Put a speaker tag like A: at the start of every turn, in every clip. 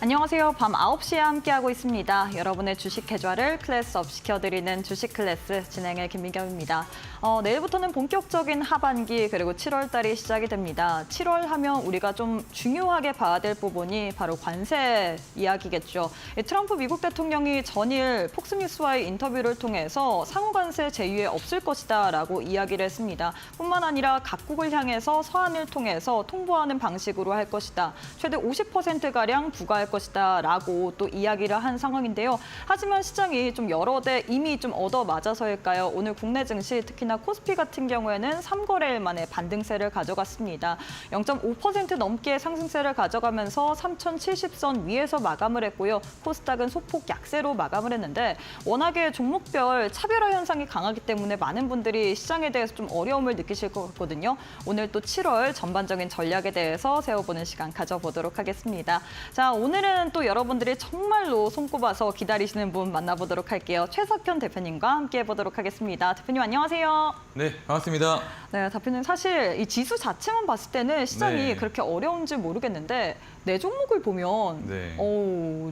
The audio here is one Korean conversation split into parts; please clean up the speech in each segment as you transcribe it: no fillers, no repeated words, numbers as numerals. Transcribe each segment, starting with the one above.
A: 안녕하세요. 밤 9시에 함께하고 있습니다. 여러분의 주식 계좌를 클래스업 시켜드리는 주식 클래스 진행의 김민경입니다. 내일부터는 본격적인 하반기 그리고 7월 달이 시작이 됩니다. 7월 하면 우리가 좀 중요하게 봐야 될 부분이 바로 관세 이야기겠죠. 트럼프 미국 대통령이 전일 폭스뉴스와의 인터뷰를 통해서 상호관세 제휴에 없을 것이다라고 이야기를 했습니다. 뿐만 아니라 각국을 향해서 서한을 통해서 통보하는 방식으로 할 것이다. 최대 50%가량 부과할 것이다라고 또 이야기를 한 상황인데요. 하지만 시장이 좀 여러 대 이미 좀 얻어맞아서일까요? 오늘 국내 증시 특히나 코스피 같은 경우에는 3거래일 만에 반등세를 가져갔습니다. 0.5% 넘게 상승세를 가져가면서 3,070선 위에서 마감을 했고요. 코스닥은 소폭 약세로 마감을 했는데 워낙에 종목별 차별화 현상이 강하기 때문에 많은 분들이 시장에 대해서 좀 어려움을 느끼실 것 같거든요. 오늘 또 7월 전반적인 전략에 대해서 세워보는 시간 가져보도록 하겠습니다. 자, 오늘은 또 여러분들이 정말로 손꼽아서 기다리시는 분 만나보도록 할게요. 최석현 대표님과 함께 해보도록 하겠습니다. 대표님 안녕하세요.
B: 네, 반갑습니다.
A: 네, 대표님 사실 이 지수 자체만 봤을 때는 시장이
B: 네.
A: 그렇게 어려운지 모르겠는데 내 종목을 보면
B: 네.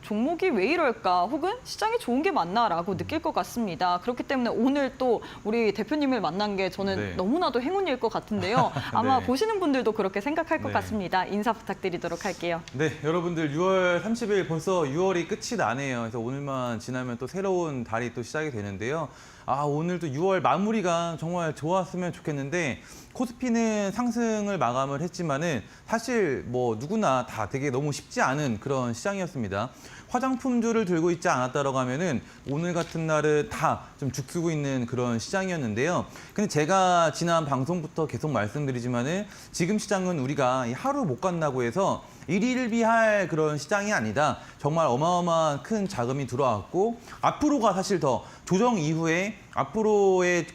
A: 종목이 왜 이럴까 혹은 시장이 좋은 게 맞나라고 느낄 것 같습니다. 그렇기 때문에 오늘 또 우리 대표님을 만난 게 저는
B: 네.
A: 너무나도 행운일 것 같은데요. 아마
B: 네.
A: 보시는 분들도 그렇게 생각할 것
B: 네.
A: 같습니다. 인사 부탁드리도록 할게요.
B: 네, 여러분들 6월 30일 벌써 6월이 끝이 나네요. 그래서 오늘만 지나면 또 새로운 달이 또 시작이 되는데요. 오늘도 6월 마무리가 정말 좋았으면 좋겠는데 코스피는 상승을 마감을 했지만은 사실 뭐 누구나 다 되게 너무 쉽지 않은 그런 시장이었습니다. 화장품주를 들고 있지 않았다라고 하면은 오늘 같은 날은 다 좀 죽쓰고 있는 그런 시장이었는데요. 근데 제가 지난 방송부터 계속 말씀드리지만은 지금 시장은 우리가 하루 못 간다고 해서 일일비할 그런 시장이 아니다. 정말 어마어마한 큰 자금이 들어왔고 앞으로가 사실 더 조정 이후에 앞으로의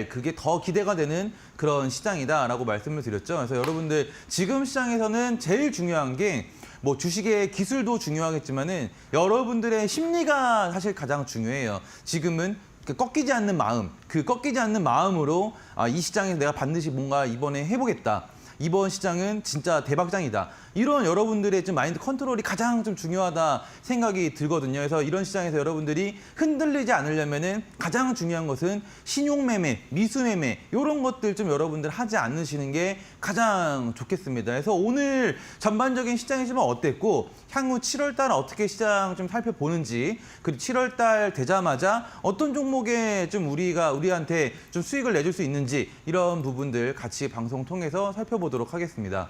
B: 그게 더 기대가 되는 그런 시장이다라고 말씀을 드렸죠. 그래서 여러분들 지금 시장에서는 제일 중요한 게 뭐 주식의 기술도 중요하겠지만은 여러분들의 심리가 사실 가장 중요해요. 지금은 꺾이지 않는 마음, 그 꺾이지 않는 마음으로 이 시장에서 내가 반드시 뭔가 이번에 해보겠다. 이번 시장은 진짜 대박장이다. 이런 여러분들의 좀 마인드 컨트롤이 가장 좀 중요하다 생각이 들거든요. 그래서 이런 시장에서 여러분들이 흔들리지 않으려면은 가장 중요한 것은 신용매매, 미수매매 이런 것들 좀 여러분들 하지 않으시는 게 가장 좋겠습니다. 그래서 오늘 전반적인 시장이 좀 어땠고 향후 7월 달 어떻게 시장 좀 살펴보는지 그리고 7월 달 되자마자 어떤 종목에 좀 우리한테 좀 수익을 내줄 수 있는지 이런 부분들 같이 방송 통해서 살펴보도록 하겠습니다.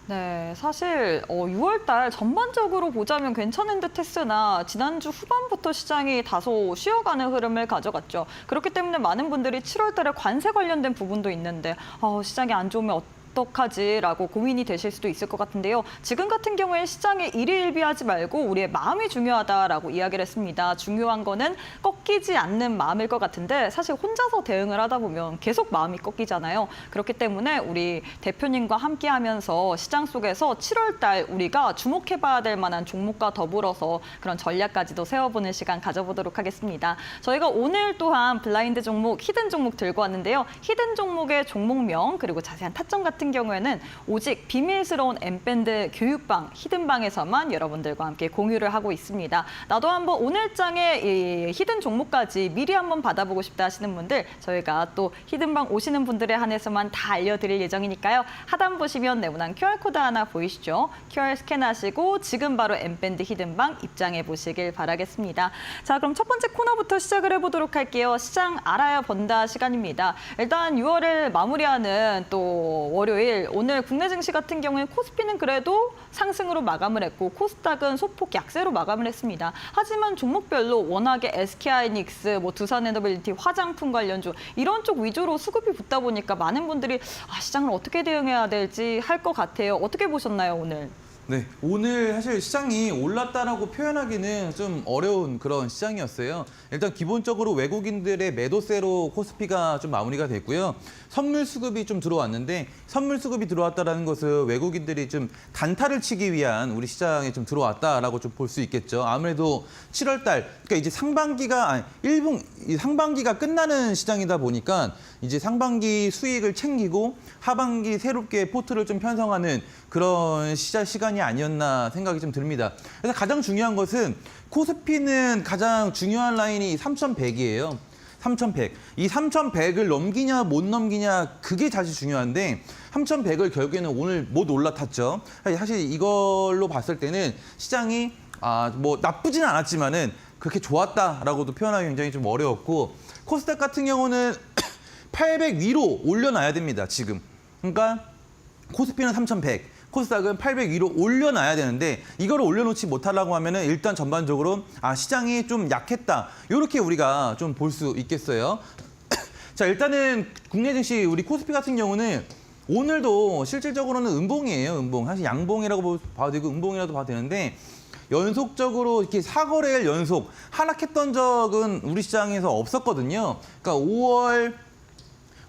A: 네, 사실 6월 달 전반적으로 보자면 괜찮은 듯 했으나 지난주 후반부터 시장이 다소 쉬어가는 흐름을 가져갔죠. 그렇기 때문에 많은 분들이 7월 달에 관세 관련된 부분도 있는데 시장이 안 좋으면 어떡하지라고 고민이 되실 수도 있을 것 같은데요. 지금 같은 경우에 시장에 일희일비하지 말고 우리의 마음이 중요하다라고 이야기를 했습니다. 중요한 거는 꺾이지 않는 마음일 것 같은데 사실 혼자서 대응을 하다 보면 계속 마음이 꺾이잖아요. 그렇기 때문에 우리 대표님과 함께하면서 시장 속에서 7월 달 우리가 주목해봐야 될 만한 종목과 더불어서 그런 전략까지도 세워보는 시간 가져보도록 하겠습니다. 저희가 오늘 또한 블라인드 종목, 히든 종목 들고 왔는데요. 히든 종목의 종목명 그리고 자세한 타점 같은 경우에는 오직 비밀스러운 M밴드 교육방, 히든방에서만 여러분들과 함께 공유를 하고 있습니다. 나도 한번 오늘장의 이 히든 종목까지 미리 한번 받아보고 싶다 하시는 분들 저희가 또 히든방 오시는 분들에 한해서만 다 알려드릴 예정이니까요. 하단 보시면 네모난 QR코드 하나 보이시죠? QR 스캔하시고 지금 바로 M밴드 히든방 입장해 보시길 바라겠습니다. 자, 그럼 첫 번째 코너부터 시작을 해보도록 할게요. 시장 알아야 번다 시간입니다. 일단 6월을 마무리하는 또 월요일 오늘 국내 증시 같은 경우에는 코스피는 그래도 상승으로 마감을 했고 코스닥은 소폭 약세로 마감을 했습니다. 하지만 종목별로 워낙에 SK하이닉스, 두산에너빌리티, 화장품 관련주 이런 쪽 위주로 수급이 붙다 보니까 많은 분들이 시장을 어떻게 대응해야 될지 할 것 같아요. 어떻게 보셨나요, 오늘?
B: 네, 오늘 사실 시장이 올랐다라고 표현하기는 좀 어려운 그런 시장이었어요. 일단 기본적으로 외국인들의 매도세로 코스피가 좀 마무리가 됐고요. 선물 수급이 좀 들어왔는데 선물 수급이 들어왔다라는 것은 외국인들이 좀 단타를 치기 위한 우리 시장에 좀 들어왔다라고 좀 볼 수 있겠죠. 아무래도 7월 달, 그러니까 이제 상반기가 끝나는 시장이다 보니까 이제 상반기 수익을 챙기고 하반기 새롭게 포트를 좀 편성하는 그런 시간이 아니었나 생각이 좀 듭니다. 그래서 가장 중요한 것은 코스피는 가장 중요한 라인이 3,100이에요. 3,100. 이 3,100을 넘기냐 못 넘기냐 그게 사실 중요한데 3,100을 결국에는 오늘 못 올라탔죠. 사실 이걸로 봤을 때는 시장이 뭐 나쁘진 않았지만은 그렇게 좋았다라고도 표현하기 굉장히 좀 어려웠고 코스닥 같은 경우는 800 위로 올려놔야 됩니다. 지금. 그러니까 코스피는 3,100. 코스닥은 800 위로 올려놔야 되는데 이걸 올려놓지 못하려고 하면은 일단 전반적으로 시장이 좀 약했다. 이렇게 우리가 좀 볼 수 있겠어요. 자, 일단은 국내 증시 우리 코스피 같은 경우는 오늘도 실질적으로는 음봉이에요. 음봉. 사실 양봉이라고 봐도 되고 음봉이라도 봐도 되는데 연속적으로 이렇게 4거래일 연속 하락했던 적은 우리 시장에서 없었거든요. 그러니까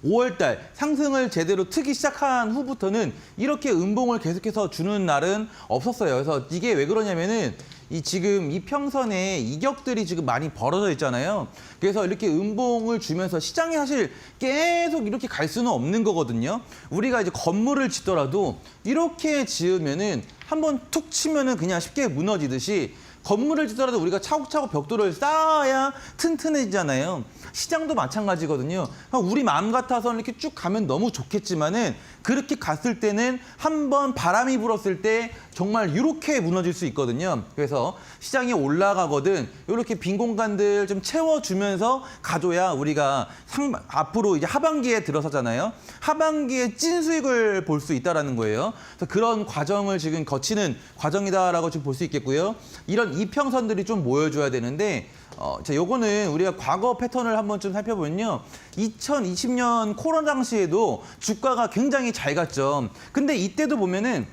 B: 5월 달 상승을 제대로 트기 시작한 후부터는 이렇게 음봉을 계속해서 주는 날은 없었어요. 그래서 이게 왜 그러냐면은 지금 이평선에 이격들이 지금 많이 벌어져 있잖아요. 그래서 이렇게 음봉을 주면서 시장이 사실 계속 이렇게 갈 수는 없는 거거든요. 우리가 이제 건물을 짓더라도 이렇게 지으면은 한번 툭 치면은 그냥 쉽게 무너지듯이 건물을 짓더라도 우리가 차곡차곡 벽돌을 쌓아야 튼튼해지잖아요. 시장도 마찬가지거든요. 우리 마음 같아서는 이렇게 쭉 가면 너무 좋겠지만은 그렇게 갔을 때는 한번 바람이 불었을 때 정말 이렇게 무너질 수 있거든요. 그래서 시장이 올라가거든 이렇게 빈 공간들 좀 채워주면서 가줘야 우리가 앞으로 이제 하반기에 들어서잖아요. 하반기에 찐 수익을 볼 수 있다라는 거예요. 그래서 그런 과정을 지금 거치는 과정이다라고 지금 볼 수 있겠고요. 이런 이평선들이 좀 모여줘야 되는데 자, 요거는 우리가 과거 패턴을 한번 좀 살펴보면요. 2020년 코로나 당시에도 주가가 굉장히 잘 갔죠. 근데 이때도 보면은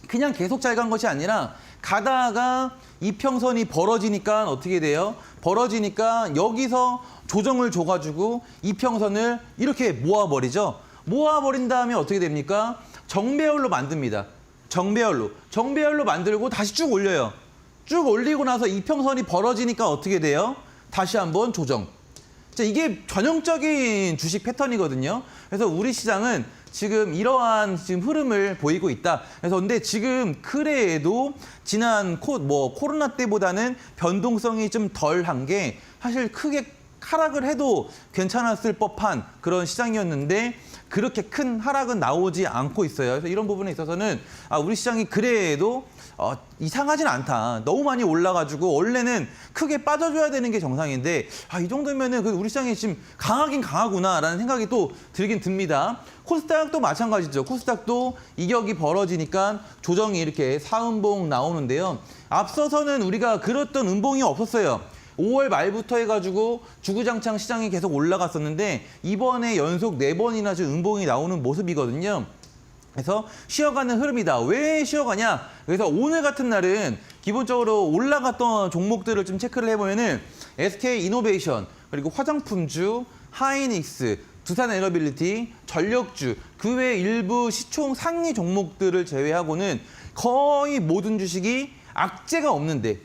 B: 그냥 계속 잘 간 것이 아니라 가다가 이평선이 벌어지니까 어떻게 돼요? 벌어지니까 여기서 조정을 줘가지고 이평선을 이렇게 모아버리죠. 모아버린 다음에 어떻게 됩니까? 정배열로 만듭니다. 정배열로 만들고 다시 쭉 올려요. 쭉 올리고 나서 이평선이 벌어지니까 어떻게 돼요? 다시 한번 조정. 자, 이게 전형적인 주식 패턴이거든요. 그래서 우리 시장은 지금 이러한 지금 흐름을 보이고 있다. 그래서 근데 지금 그래도 지난 코로나 때보다는 변동성이 좀 덜한 게 사실 크게 하락을 해도 괜찮았을 법한 그런 시장이었는데 그렇게 큰 하락은 나오지 않고 있어요. 그래서 이런 부분에 있어서는 우리 시장이 그래도 이상하진 않다. 너무 많이 올라가지고 원래는 크게 빠져줘야 되는 게 정상인데 이 정도면은 우리 시장이 지금 강하긴 강하구나라는 생각이 또 들긴 듭니다. 코스닥도 마찬가지죠. 코스닥도 이격이 벌어지니까 조정이 이렇게 사음봉 나오는데요. 앞서서는 우리가 그랬던 음봉이 없었어요. 5월 말부터 해가지고 주구장창 시장이 계속 올라갔었는데 이번에 연속 4번이나 지금 음봉이 나오는 모습이거든요. 그래서 쉬어가는 흐름이다. 왜 쉬어가냐? 그래서 오늘 같은 날은 기본적으로 올라갔던 종목들을 좀 체크를 해보면은 SK이노베이션, 그리고 화장품주, 하이닉스, 두산에너빌리티, 전력주, 그 외 일부 시총 상위 종목들을 제외하고는 거의 모든 주식이 악재가 없는데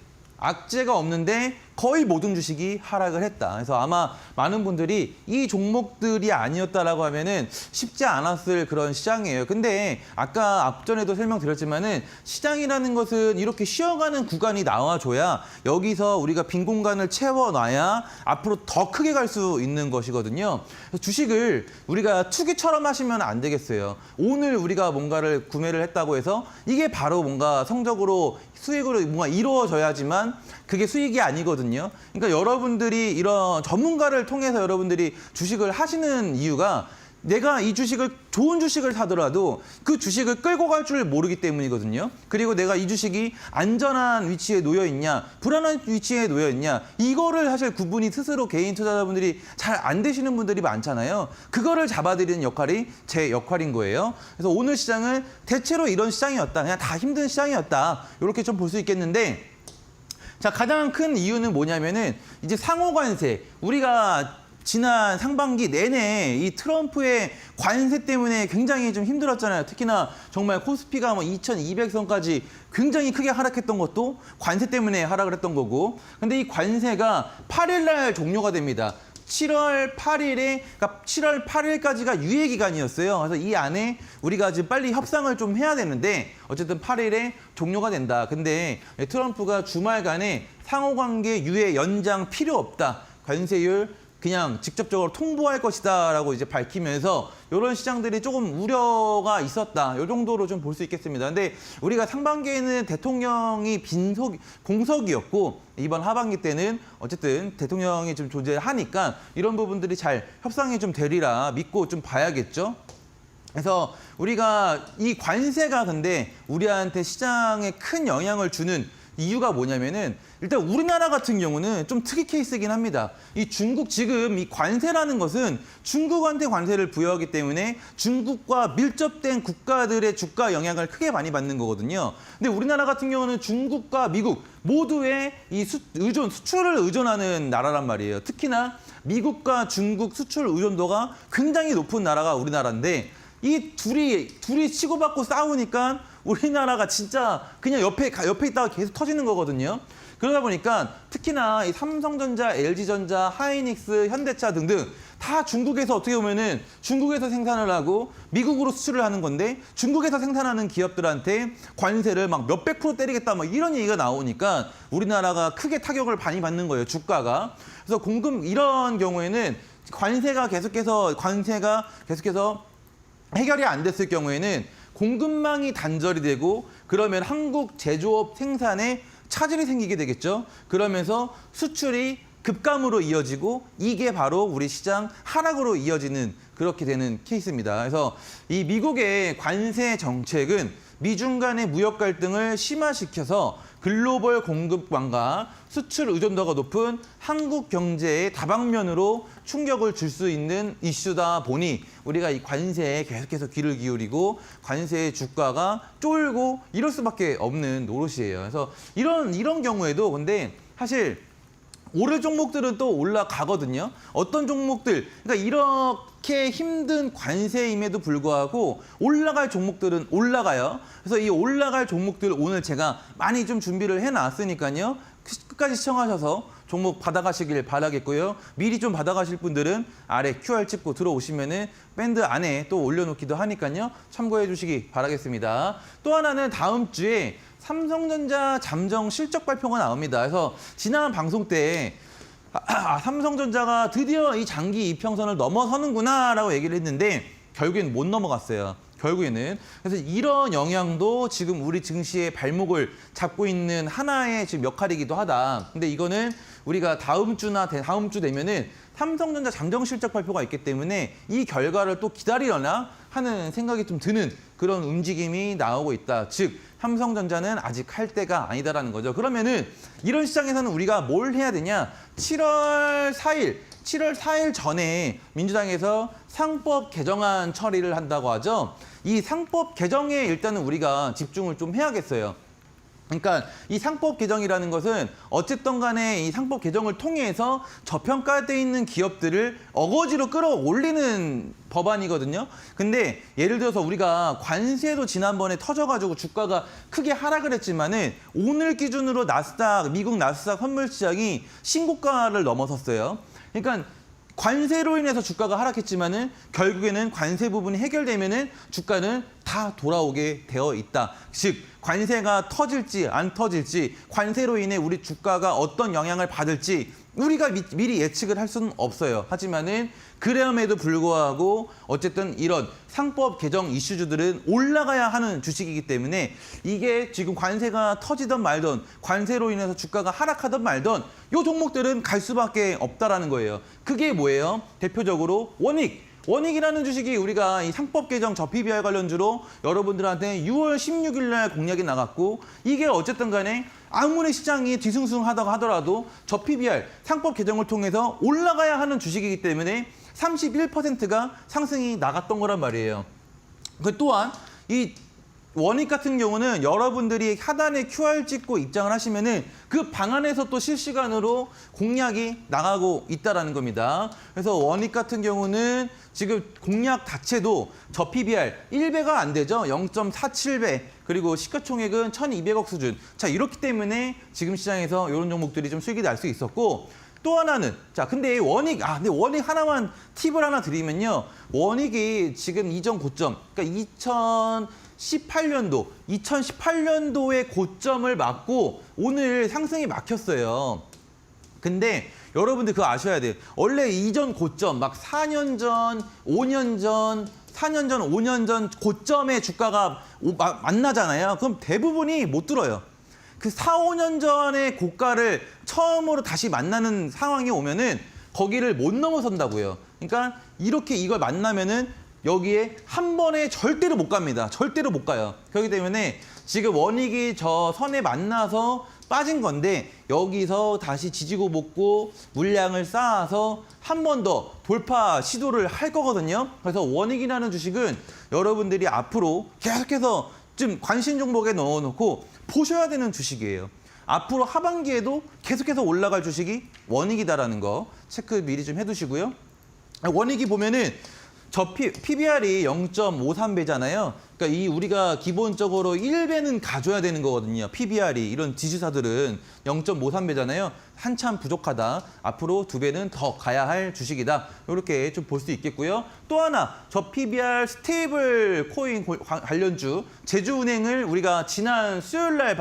B: 거의 모든 주식이 하락을 했다. 그래서 아마 많은 분들이 이 종목들이 아니었다라고 하면은 쉽지 않았을 그런 시장이에요. 근데 아까 앞전에도 설명드렸지만은 시장이라는 것은 이렇게 쉬어가는 구간이 나와줘야 여기서 우리가 빈 공간을 채워놔야 앞으로 더 크게 갈 수 있는 것이거든요. 그래서 주식을 우리가 투기처럼 하시면 안 되겠어요. 오늘 우리가 뭔가를 구매를 했다고 해서 이게 바로 뭔가 성적으로 수익으로 뭔가 이루어져야지만 그게 수익이 아니거든요. 그러니까 여러분들이 이런 전문가를 통해서 여러분들이 주식을 하시는 이유가 내가 이 주식을 좋은 주식을 사더라도 그 주식을 끌고 갈 줄 모르기 때문이거든요. 그리고 내가 이 주식이 안전한 위치에 놓여 있냐, 불안한 위치에 놓여 있냐, 이거를 사실 구분이 스스로 개인 투자자분들이 잘 안 되시는 분들이 많잖아요. 그거를 잡아드리는 역할이 제 역할인 거예요. 그래서 오늘 시장은 대체로 이런 시장이었다. 그냥 다 힘든 시장이었다. 이렇게 좀 볼 수 있겠는데, 자, 가장 큰 이유는 뭐냐면은 이제 상호 관세. 우리가 지난 상반기 내내 이 트럼프의 관세 때문에 굉장히 좀 힘들었잖아요. 특히나 정말 코스피가 2200선까지 굉장히 크게 하락했던 것도 관세 때문에 하락을 했던 거고. 근데 이 관세가 8일 날 종료가 됩니다. 7월 8일에, 그러니까 7월 8일까지가 유예 기간이었어요. 그래서 이 안에 우리가 지금 빨리 협상을 좀 해야 되는데 어쨌든 8일에 종료가 된다. 근데 트럼프가 주말간에 상호관계 유예 연장 필요 없다. 관세율 그냥 직접적으로 통보할 것이다라고 이제 밝히면서 이런 시장들이 조금 우려가 있었다. 이 정도로 좀 볼 수 있겠습니다. 근데 우리가 상반기에는 대통령이 공석이었고 이번 하반기 때는 어쨌든 대통령이 좀 존재하니까 이런 부분들이 잘 협상이 좀 되리라 믿고 좀 봐야겠죠. 그래서 우리가 이 관세가 근데 우리한테 시장에 큰 영향을 주는 이유가 뭐냐면은 일단 우리나라 같은 경우는 좀 특이 케이스이긴 합니다. 이 중국 지금 이 관세라는 것은 중국한테 관세를 부여하기 때문에 중국과 밀접된 국가들의 주가 영향을 크게 많이 받는 거거든요. 근데 우리나라 같은 경우는 중국과 미국 모두의 이 수출을 의존하는 나라란 말이에요. 특히나 미국과 중국 수출 의존도가 굉장히 높은 나라가 우리나라인데 이 둘이 치고받고 싸우니까 우리나라가 진짜 그냥 옆에 있다가 계속 터지는 거거든요. 그러다 보니까 특히나 이 삼성전자, LG전자, 하이닉스, 현대차 등등 다 중국에서 어떻게 보면은 중국에서 생산을 하고 미국으로 수출을 하는 건데 중국에서 생산하는 기업들한테 관세를 막 몇백 프로 때리겠다 막 이런 얘기가 나오니까 우리나라가 크게 타격을 많이 받는 거예요, 주가가. 그래서 이런 경우에는 관세가 계속해서 해결이 안 됐을 경우에는 공급망이 단절이 되고 그러면 한국 제조업 생산에 차질이 생기게 되겠죠. 그러면서 수출이 급감으로 이어지고 이게 바로 우리 시장 하락으로 이어지는 그렇게 되는 케이스입니다. 그래서 이 미국의 관세 정책은 미중 간의 무역 갈등을 심화시켜서 글로벌 공급망과 수출 의존도가 높은 한국 경제의 다방면으로 충격을 줄 수 있는 이슈다 보니 우리가 이 관세에 계속해서 귀를 기울이고 관세의 주가가 쫄고 이럴 수밖에 없는 노릇이에요. 그래서 이런 경우에도 근데 사실 오를 종목들은 또 올라가거든요. 어떤 종목들, 그러니까 이렇게 힘든 관세임에도 불구하고 올라갈 종목들은 올라가요. 그래서 이 올라갈 종목들 오늘 제가 많이 좀 준비를 해놨으니까요. 끝까지 시청하셔서 종목 받아가시길 바라겠고요. 미리 좀 받아가실 분들은 아래 QR 찍고 들어오시면은 밴드 안에 또 올려놓기도 하니까요. 참고해 주시기 바라겠습니다. 또 하나는 다음 주에 삼성전자 잠정 실적 발표가 나옵니다. 그래서 지난 방송 때 삼성전자가 드디어 이 장기 이평선을 넘어서는구나라고 얘기를 했는데 결국엔 못 넘어갔어요. 결국에는. 그래서 이런 영향도 지금 우리 증시의 발목을 잡고 있는 하나의 지금 역할이기도 하다. 근데 이거는 우리가 다음 주 되면은 삼성전자 잠정 실적 발표가 있기 때문에 이 결과를 또 기다리려나 하는 생각이 좀 드는 그런 움직임이 나오고 있다. 즉 삼성전자는 아직 할 때가 아니다라는 거죠. 그러면은 이런 시장에서는 우리가 뭘 해야 되냐? 7월 4일 전에 민주당에서 상법 개정안 처리를 한다고 하죠. 이 상법 개정에 일단은 우리가 집중을 좀 해야겠어요. 그러니까 이 상법 개정이라는 것은 어쨌든 간에 이 상법 개정을 통해서 저평가돼 있는 기업들을 어거지로 끌어올리는 법안이거든요. 근데 예를 들어서 우리가 관세도 지난번에 터져가지고 주가가 크게 하락을 했지만은 오늘 기준으로 미국 나스닥 선물 시장이 신고가를 넘어섰어요. 그러니까 관세로 인해서 주가가 하락했지만은 결국에는 관세 부분이 해결되면은 주가는 다 돌아오게 되어 있다. 즉 관세가 터질지 안 터질지 관세로 인해 우리 주가가 어떤 영향을 받을지 우리가 미리 예측을 할 수는 없어요. 하지만은 그럼에도 불구하고 어쨌든 이런 상법 개정 이슈주들은 올라가야 하는 주식이기 때문에 이게 지금 관세가 터지든 말든 관세로 인해서 주가가 하락하든 말든 이 종목들은 갈 수밖에 없다라는 거예요. 그게 뭐예요? 대표적으로 원익이라는 주식이 우리가 이 상법 개정 저 PBR 관련주로 여러분들한테 6월 16일 날 공약이 나갔고 이게 어쨌든 간에 아무리 시장이 뒤숭숭하다고 하더라도 저 PBR 상법 개정을 통해서 올라가야 하는 주식이기 때문에 31%가 상승이 나갔던 거란 말이에요. 그 또한 이 원익 같은 경우는 여러분들이 하단에 QR 찍고 입장을 하시면은 그 방안에서 또 실시간으로 공략이 나가고 있다라는 겁니다. 그래서 원익 같은 경우는 지금 공략 자체도 저 PBR 1배가 안 되죠. 0.47배. 그리고 시가총액은 1,200억 수준. 자, 이렇기 때문에 지금 시장에서 이런 종목들이 좀 수익이 날 수 있었고 또 하나는 자, 근데 원익 하나만 팁을 하나 드리면요. 원익이 지금 이전 고점, 그러니까 2018년도의 고점을 막고 오늘 상승이 막혔어요. 근데 여러분들 그거 아셔야 돼요. 원래 이전 고점, 막 4년 전, 5년 전, 4년 전, 5년 전 고점의 주가가 만나잖아요. 그럼 대부분이 못 들어요. 그 4, 5년 전의 고가를 처음으로 다시 만나는 상황이 오면은 거기를 못 넘어선다고요. 그러니까 이렇게 이걸 만나면은 여기에 한 번에 절대로 못 갑니다. 절대로 못 가요. 그렇기 때문에 지금 원익이 저 선에 만나서 빠진 건데 여기서 다시 지지고 볶고 물량을 쌓아서 한 번 더 돌파 시도를 할 거거든요. 그래서 원익이라는 주식은 여러분들이 앞으로 계속해서 좀 관심 종목에 넣어놓고 보셔야 되는 주식이에요. 앞으로 하반기에도 계속해서 올라갈 주식이 원익이다라는 거 체크 미리 좀 해두시고요. 원익이 보면은 저 PBR이 0.53배잖아요. 그러니까 이 우리가 기본적으로 1배는 가져야 되는 거거든요. PBR이 이런 지주사들은 0.53배잖아요. 한참 부족하다. 앞으로 2배는 더 가야 할 주식이다. 이렇게 좀 볼 수 있겠고요. 또 하나, 저 PBR 스테이블 코인 관련주 제주은행을 우리가 지난 수요일 날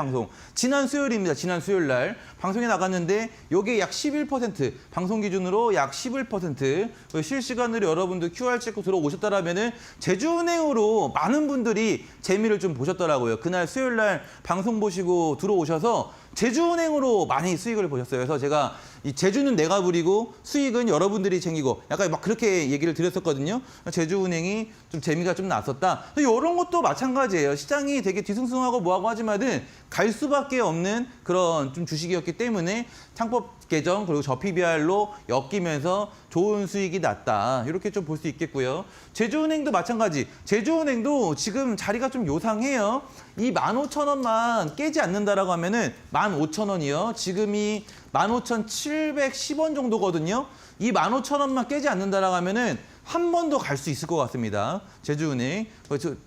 B: 지난 수요일 날 방송에 나갔는데 요게 약 11%, 방송 기준으로 약 11%, 실시간으로 여러분들 QR 찍고 들어오셨다라면은 제주은행으로 많은 분들이 재미를 좀 보셨더라고요. 그날 수요일 날 방송 보시고 들어오셔서 제주은행으로 많이 수익을 보셨어요. 그래서 제가 이 제주는 내가 부리고 수익은 여러분들이 챙기고 약간 막 그렇게 얘기를 드렸었거든요. 제주은행이 좀 재미가 좀 났었다. 이런 것도 마찬가지예요. 시장이 되게 뒤숭숭하고 뭐하고 하지만은 갈 수밖에 없는 그런 좀 주식이었기 때문에 창법 계정 그리고 저 PBR로 엮이면서 좋은 수익이 났다. 이렇게 좀 볼 수 있겠고요. 제주은행도 마찬가지. 제주은행도 지금 자리가 좀 요상해요. 이 15,000원만 깨지 않는다라고 하면은 15,000원이요. 지금이 15,710원 정도거든요. 이 15,000원만 깨지 않는다라고 하면은 한 번 더 갈 수 있을 것 같습니다. 제주은행.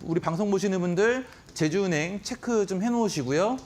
B: 우리 방송 보시는 분들 제주은행 체크 좀 해놓으시고요.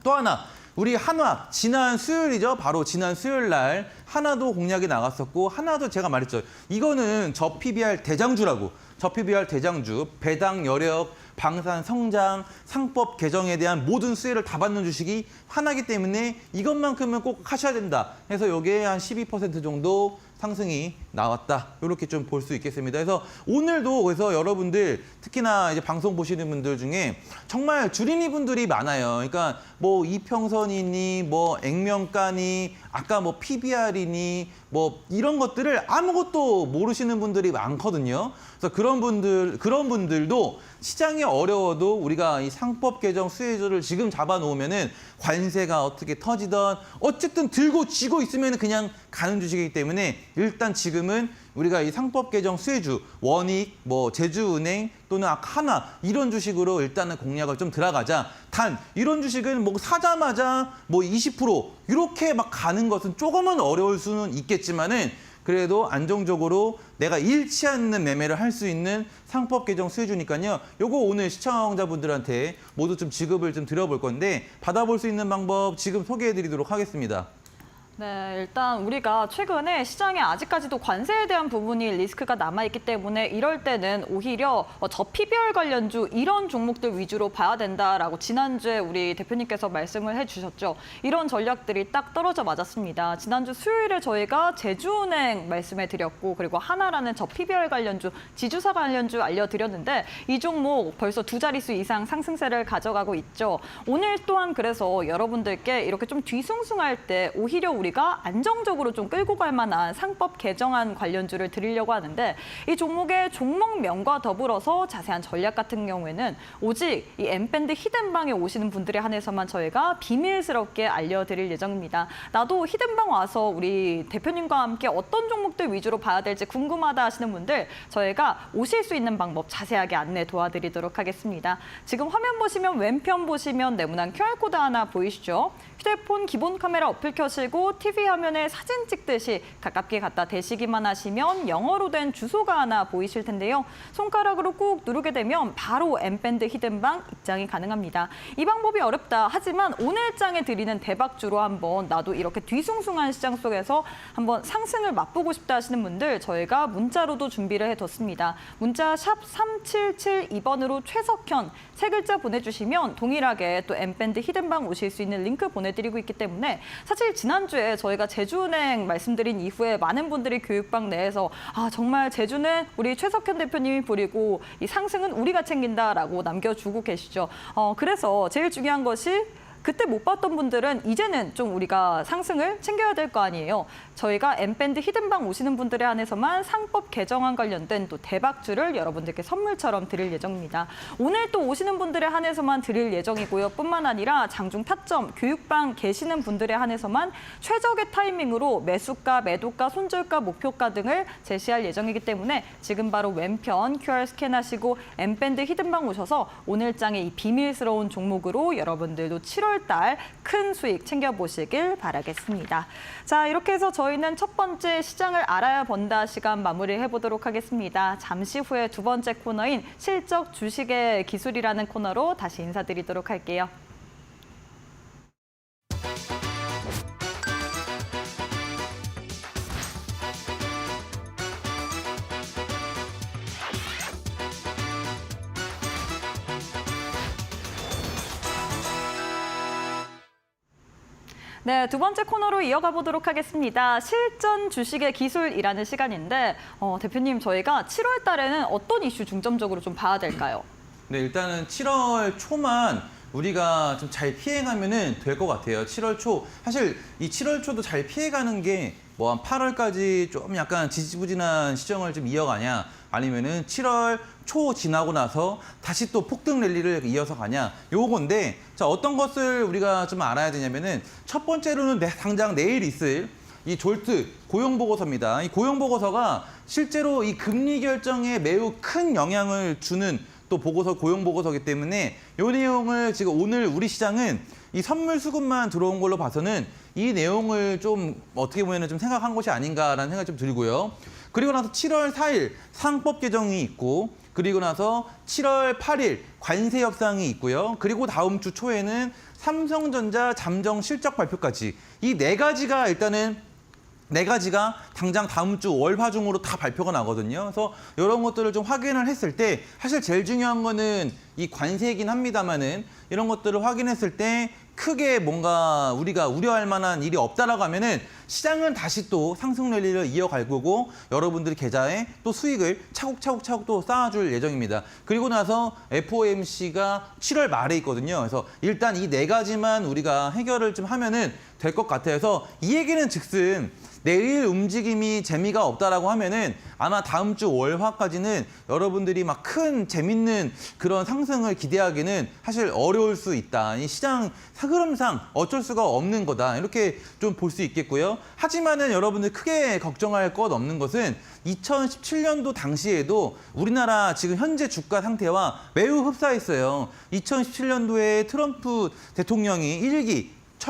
B: 또 하나. 우리 한화, 지난 수요일이죠. 바로 지난 수요일 날 하나도 공략이 나갔었고 하나도 제가 말했죠. 이거는 저 PBR 대장주라고. 저 PBR 대장주, 배당 여력, 방산 성장, 상법 개정에 대한 모든 수혜를 다 받는 주식이 하나이기 때문에 이것만큼은 꼭 하셔야 된다. 해서 이게 한 12% 정도 상승이 나왔다. 이렇게 좀 볼 수 있겠습니다. 그래서 오늘도 그래서 여러분들 특히나 이제 방송 보시는 분들 중에 정말 주린이 분들이 많아요. 그러니까 뭐 이평선이니 뭐 액면가니 아까 뭐 PBR이니 뭐 이런 것들을 아무것도 모르시는 분들이 많거든요. 그래서 그런 분들도 시장이 어려워도 우리가 이 상법 개정 수혜주를 지금 잡아놓으면은 관세가 어떻게 터지던 어쨌든 들고 쥐고 있으면 그냥 가는 주식이기 때문에 일단 지금은 우리가 이 상법 개정 수혜주, 원익, 뭐 제주은행 또는 하나 이런 주식으로 일단은 공략을 좀 들어가자. 단 이런 주식은 뭐 사자마자 뭐 20% 이렇게 막 가는 것은 조금은 어려울 수는 있겠지만은 그래도 안정적으로 내가 잃지 않는 매매를 할 수 있는 상법 개정 수혜주니까요. 요거 오늘 시청자분들한테 모두 좀 지급을 좀 드려볼 건데 받아볼 수 있는 방법 지금 소개해드리도록 하겠습니다.
A: 네, 일단 우리가 최근에 시장에 아직까지도 관세에 대한 부분이 리스크가 남아있기 때문에 이럴 때는 오히려 저 PBR 관련주 이런 종목들 위주로 봐야 된다라고 지난주에 우리 대표님께서 말씀을 해주셨죠. 이런 전략들이 딱 떨어져 맞았습니다. 지난주 수요일에 저희가 제주은행 말씀해 드렸고 그리고 하나라는 저 PBR 관련주, 지주사 관련주 알려드렸는데 이 종목 벌써 2자릿수 이상 상승세를 가져가고 있죠. 오늘 또한 그래서 여러분들께 이렇게 좀 뒤숭숭할 때 오히려 우리가 안정적으로 좀 끌고 갈 만한 상법 개정안 관련주를 드리려고 하는데 이 종목의 종목명과 더불어서 자세한 전략 같은 경우에는 오직 이 엠밴드 히든방에 오시는 분들에 한해서만 저희가 비밀스럽게 알려드릴 예정입니다. 나도 히든방 와서 우리 대표님과 함께 어떤 종목들 위주로 봐야 될지 궁금하다 하시는 분들 저희가 오실 수 있는 방법 자세하게 안내 도와드리도록 하겠습니다. 지금 화면 보시면 왼편 보시면 네모난 QR코드 하나 보이시죠? 휴대폰 기본 카메라 어플 켜시고 TV 화면에 사진 찍듯이 가깝게 갖다 대시기만 하시면 영어로 된 주소가 하나 보이실 텐데요. 손가락으로 꾹 누르게 되면 바로 M밴드 히든방 입장이 가능합니다. 이 방법이 어렵다 하지만 오늘 장에 드리는 대박주로 한번 나도 이렇게 뒤숭숭한 시장 속에서 한번 상승을 맛보고 싶다 하시는 분들 저희가 문자로도 준비를 해뒀습니다. 문자 샵 3772번으로 최석현 세 글자 보내주시면 동일하게 또 M밴드 히든방 오실 수 있는 링크 보내드리고 있기 때문에 사실 지난주에 저희가 제주은행 말씀드린 이후에 많은 분들이 교육방 내에서 정말 제주는 우리 최석현 대표님이 부리고 이 상승은 우리가 챙긴다라고 남겨주고 계시죠. 그래서 제일 중요한 것이 그때 못 봤던 분들은 이제는 좀 우리가 상승을 챙겨야 될 거 아니에요. 저희가 M밴드 히든방 오시는 분들에 한해서만 상법 개정안 관련된 또 대박주를 여러분들께 선물처럼 드릴 예정입니다. 오늘 또 오시는 분들에 한해서만 드릴 예정이고요. 뿐만 아니라 장중 타점, 교육방 계시는 분들에 한해서만 최적의 타이밍으로 매수가, 매도가, 손절가, 목표가 등을 제시할 예정이기 때문에 지금 바로 왼편 QR 스캔하시고 M밴드 히든방 오셔서 오늘 장의 이 비밀스러운 종목으로 여러분들도 7월 달 큰 수익 챙겨보시길 바라겠습니다. 자, 이렇게 해서 저희는 첫 번째 시장을 알아야 번다 시간 마무리해보도록 하겠습니다. 잠시 후에 두 번째 코너인 실적 주식의 기술이라는 코너로 다시 인사드리도록 할게요. 네, 두 번째 코너로 이어가 보도록 하겠습니다. 실전 주식의 기술이라는 시간인데 대표님 저희가 7월 달에는 어떤 이슈 중점적으로 좀 봐야 될까요?
B: 네, 일단은 7월 초만 우리가 좀 잘 피해가면은 될 것 같아요. 7월 초. 사실 이 7월 초도 잘 피해가는 게 뭐 한 8월까지 좀 약간 지지부진한 시정을 좀 이어가냐 아니면은 7월 초 지나고 나서 다시 또 폭등 랠리를 이어서 가냐 요건데 자, 어떤 것을 우리가 좀 알아야 되냐면은 첫 번째로는 당장 내일 있을 이 졸트 고용보고서입니다. 이 고용보고서가 실제로 이 금리 결정에 매우 큰 영향을 주는 또 보고서, 고용보고서이기 때문에 이 내용을 지금 오늘 우리 시장은 이 선물 수급만 들어온 걸로 봐서는 이 내용을 좀 어떻게 보면 좀 생각한 것이 아닌가라는 생각이 좀 들고요. 그리고 나서 7월 4일 상법 개정이 있고 그리고 나서 7월 8일 관세 협상이 있고요. 그리고 다음 주 초에는 삼성전자 잠정 실적 발표까지 이 네 가지가 일단은 네 가지가 당장 다음 주 월화 중으로 다 발표가 나거든요. 그래서 이런 것들을 좀 확인을 했을 때 사실 제일 중요한 거는 이 관세이긴 합니다만은 이런 것들을 확인했을 때 크게 뭔가 우리가 우려할 만한 일이 없다라고 하면은 시장은 다시 또 상승 랠리를 이어갈 거고 여러분들이 계좌에 또 수익을 차곡차곡 또 쌓아줄 예정입니다. 그리고 나서 FOMC가 7월 말에 있거든요. 그래서 일단 이 네 가지만 우리가 해결을 좀 하면은 될 것 같아서 이 얘기는 즉슨 내일 움직임이 재미가 없다라고 하면은 아마 다음 주 월화까지는 여러분들이 막 큰 재밌는 그런 상승을 기대하기는 사실 어려울 수 있다. 이 시장 흐름상 어쩔 수가 없는 거다. 이렇게 좀 볼 수 있겠고요. 하지만은 여러분들 크게 걱정할 것 없는 것은 2017년도 당시에도 우리나라 지금 현재 주가 상태와 매우 흡사했어요. 2017년도에 트럼프 대통령이 1기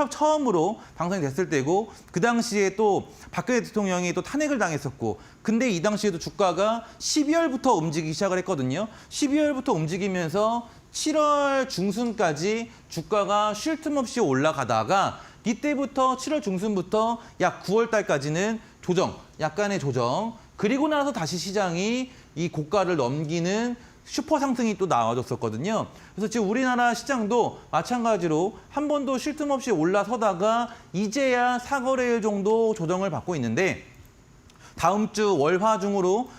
B: 처음으로 당선이 됐을 때고 그 당시에 또 박근혜 대통령이 또 탄핵을 당했었고 근데 이 당시에도 주가가 12월부터 움직이기 시작을 했거든요. 12월부터 움직이면서 7월 중순까지 주가가 쉴 틈 없이 올라가다가 이때부터 7월 중순부터 약 9월 달까지는 조정, 약간의 조정 그리고 나서 다시 시장이 이 고가를 넘기는 슈퍼 상승이 또 나와줬었거든요. 그래서 지금 우리나라 시장도 마찬가지로 한 번도 쉴 틈 없이 올라서다가 이제야 4거래일 정도 조정을 받고 있는데 다음 주 월화 중으로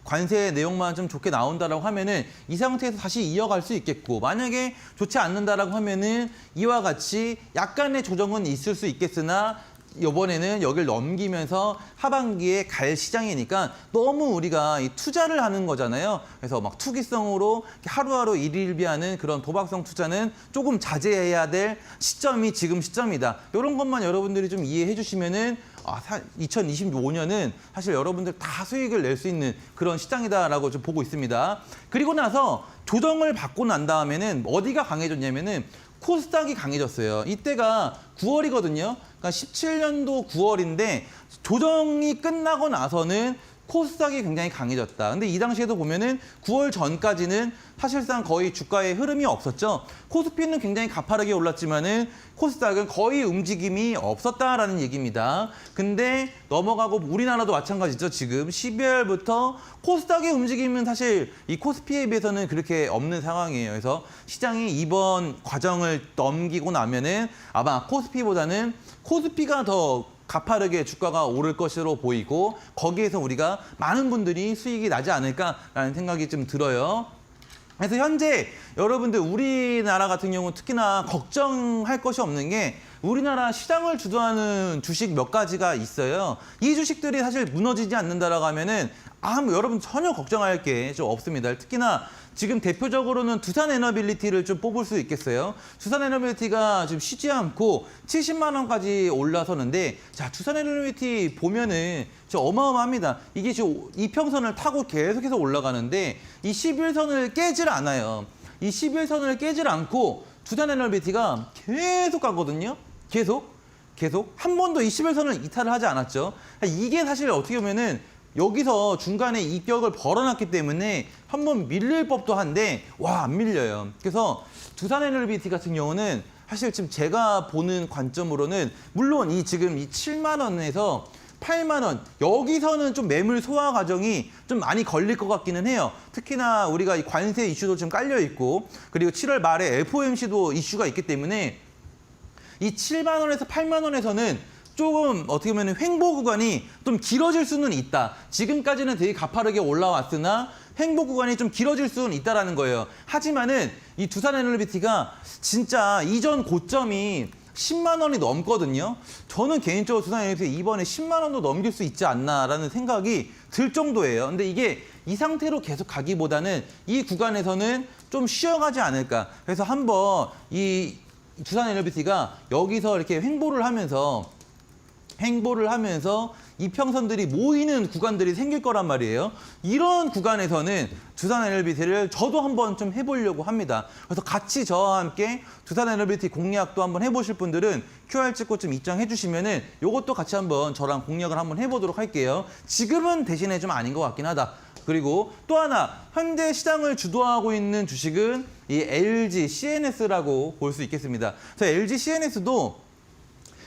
B: 관세 내용만 좀 좋게 나온다라고 하면은 이 상태에서 다시 이어갈 수 있겠고 만약에 좋지 않는다라고 하면은 이와 같이 약간의 조정은 있을 수 있겠으나 이번에는 여기를 넘기면서 하반기에 갈 시장이니까 너무 우리가 이 투자를 하는 거잖아요. 그래서 막 투기성으로 하루하루 일일비하는 그런 도박성 투자는 조금 자제해야 될 시점이 지금 시점이다. 이런 것만 여러분들이 좀 이해해 주시면은 2025년은 사실 여러분들 다 수익을 낼 수 있는 그런 시장이다라고 좀 보고 있습니다. 그리고 나서 조정을 받고 난 다음에는 어디가 강해졌냐면은 코스닥이 강해졌어요. 이때가 9월이거든요. 그러니까 17년도 9월인데 조정이 끝나고 나서는 코스닥이 굉장히 강해졌다. 근데 이 당시에도 보면은 9월 전까지는 사실상 거의 주가의 흐름이 없었죠. 코스피는 굉장히 가파르게 올랐지만은 코스닥은 거의 움직임이 없었다라는 얘기입니다. 근데 넘어가고 우리나라도 마찬가지죠. 지금 12월부터 코스닥의 움직임은 사실 이 코스피에 비해서는 그렇게 없는 상황이에요. 그래서 시장이 이번 과정을 넘기고 나면은 아마 코스피보다는 코스피가 더 가파르게 주가가 오를 것으로 보이고 거기에서 우리가 많은 분들이 수익이 나지 않을까라는 생각이 좀 들어요. 그래서 현재 여러분들 우리나라 같은 경우 특히나 걱정할 것이 없는 게 우리나라 시장을 주도하는 주식 몇 가지가 있어요. 이 주식들이 사실 무너지지 않는다라고 하면은 여러분 전혀 걱정할 게 좀 없습니다. 특히나 지금 대표적으로는 두산에너빌리티를 좀 뽑을 수 있겠어요. 두산에너빌리티가 지금 쉬지 않고 70만 원까지 올라서는데 자, 두산에너빌리티 보면은 저 어마어마합니다. 이게 지금 이평선을 타고 계속해서 올라가는데 이 11선을 깨질 않아요. 이 11선을 깨질 않고 두산에너빌리티가 계속 가거든요. 계속 한 번도 이 11선을 이탈을 하지 않았죠. 이게 사실 어떻게 보면은 여기서 중간에 이 벽을 벌어놨기 때문에 한번 밀릴 법도 한데 안 밀려요. 그래서 두산에너빌리티 같은 경우는 사실 지금 제가 보는 관점으로는 물론 이 지금 이 7만 원에서 8만 원 여기서는 좀 매물 소화 과정이 좀 많이 걸릴 것 같기는 해요. 특히나 우리가 이 관세 이슈도 좀 깔려 있고 그리고 7월 말에 FOMC도 이슈가 있기 때문에 이 7만 원에서 8만 원에서는 조금 어떻게 보면 횡보 구간이 좀 길어질 수는 있다. 지금까지는 되게 가파르게 올라왔으나 횡보 구간이 좀 길어질 수는 있다라는 거예요. 하지만은 이 두산에너빌리티가 진짜 이전 고점이 10만 원이 넘거든요. 저는 개인적으로 두산에너빌리티 이번에 10만 원도 넘길 수 있지 않나라는 생각이 들 정도예요. 근데 이게 이 상태로 계속 가기보다는 이 구간에서는 좀 쉬어가지 않을까. 그래서 한번 이 두산에너빌리티가 여기서 이렇게 횡보를 하면서 이평선들이 모이는 구간들이 생길 거란 말이에요. 이런 구간에서는 두산에너빌리티를 저도 한번 좀 해보려고 합니다. 그래서 같이 저와 함께 두산에너빌리티 공략도 한번 해보실 분들은 QR 찍고 좀 입장해 주시면은 이것도 같이 한번 저랑 공략을 한번 해보도록 할게요. 지금은 대신에 좀 아닌 것 같긴 하다. 그리고 또 하나 현재 시장을 주도하고 있는 주식은 이 LG CNS라고 볼 수 있겠습니다. 그래서 LG CNS도